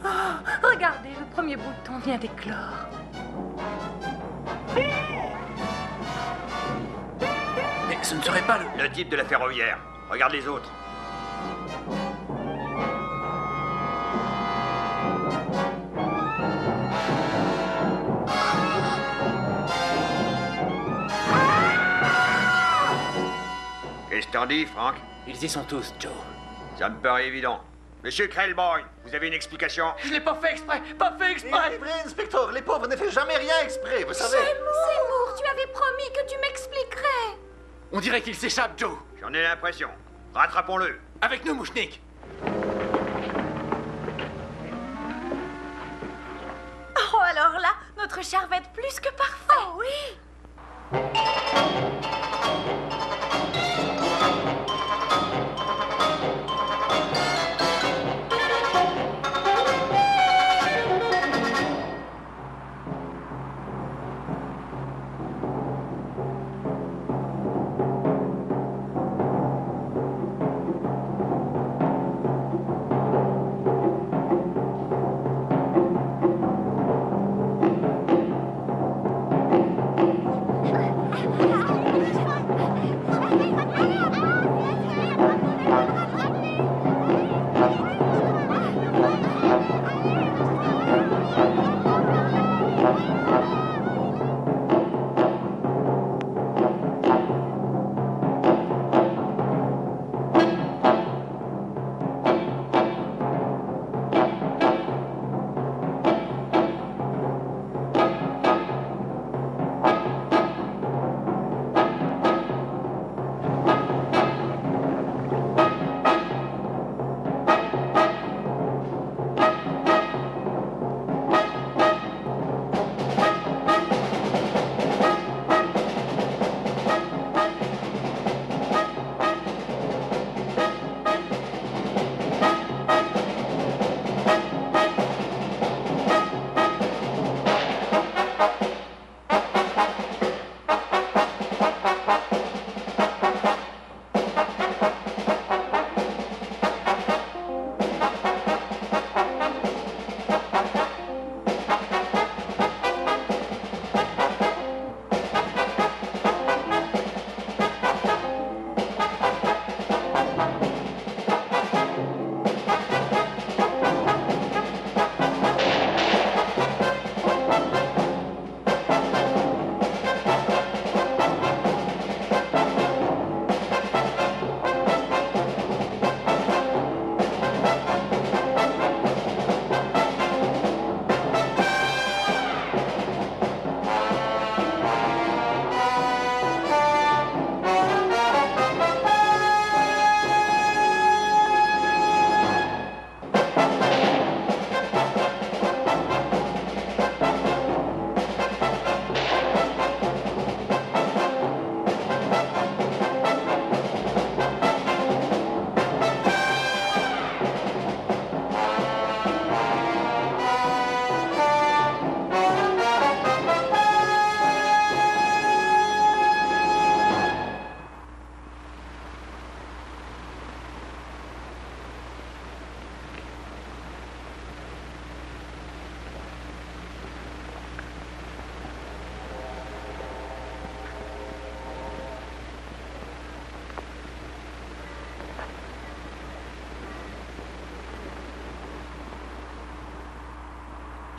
Oh, regardez, le premier bouton vient d'éclore. Mais ce ne serait pas le type de la ferroviaire. Regarde les autres. Qu'est-ce que t'en dis, Frank? Ils y sont tous, Joe. Ça me paraît évident. Monsieur Krellborn, vous avez une explication? Je l'ai pas fait exprès, pas fait exprès. Il est vrai, inspecteur, les pauvres ne font jamais rien exprès, vous savez. Seymour, tu avais promis que tu m'expliquerais. On dirait qu'il s'échappe, Joe. J'en ai l'impression. Rattrapons-le. Avec nous, Mouchnik. Oh, alors là, notre char va être plus que parfait. Oh oui.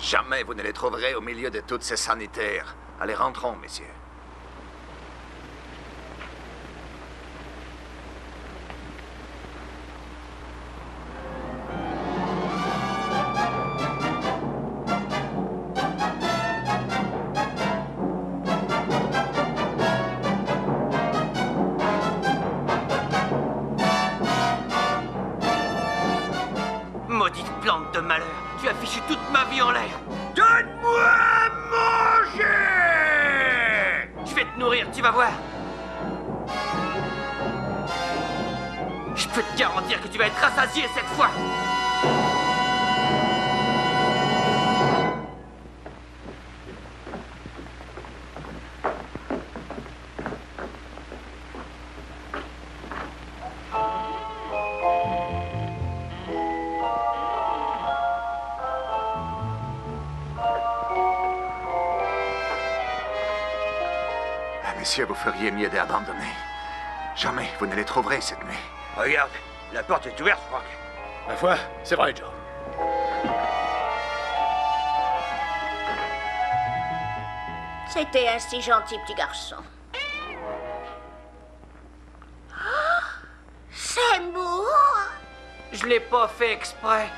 Jamais vous ne les trouverez au milieu de toutes ces sanitaires. Allez, rentrons, messieurs. Maudite plante de malheur, tu as fichu toute ma vie en l'air. Donne-moi à manger! Je vais te nourrir, tu vas voir. Je peux te garantir que tu vas être rassasié cette fois. Messieurs, vous feriez mieux d'abandonner. Jamais vous ne les trouverez cette nuit. Regarde, la porte est ouverte, Franck. Ma foi, c'est vrai, Joe. C'était un si gentil petit garçon. Oh, c'est moi! Je l'ai pas fait exprès.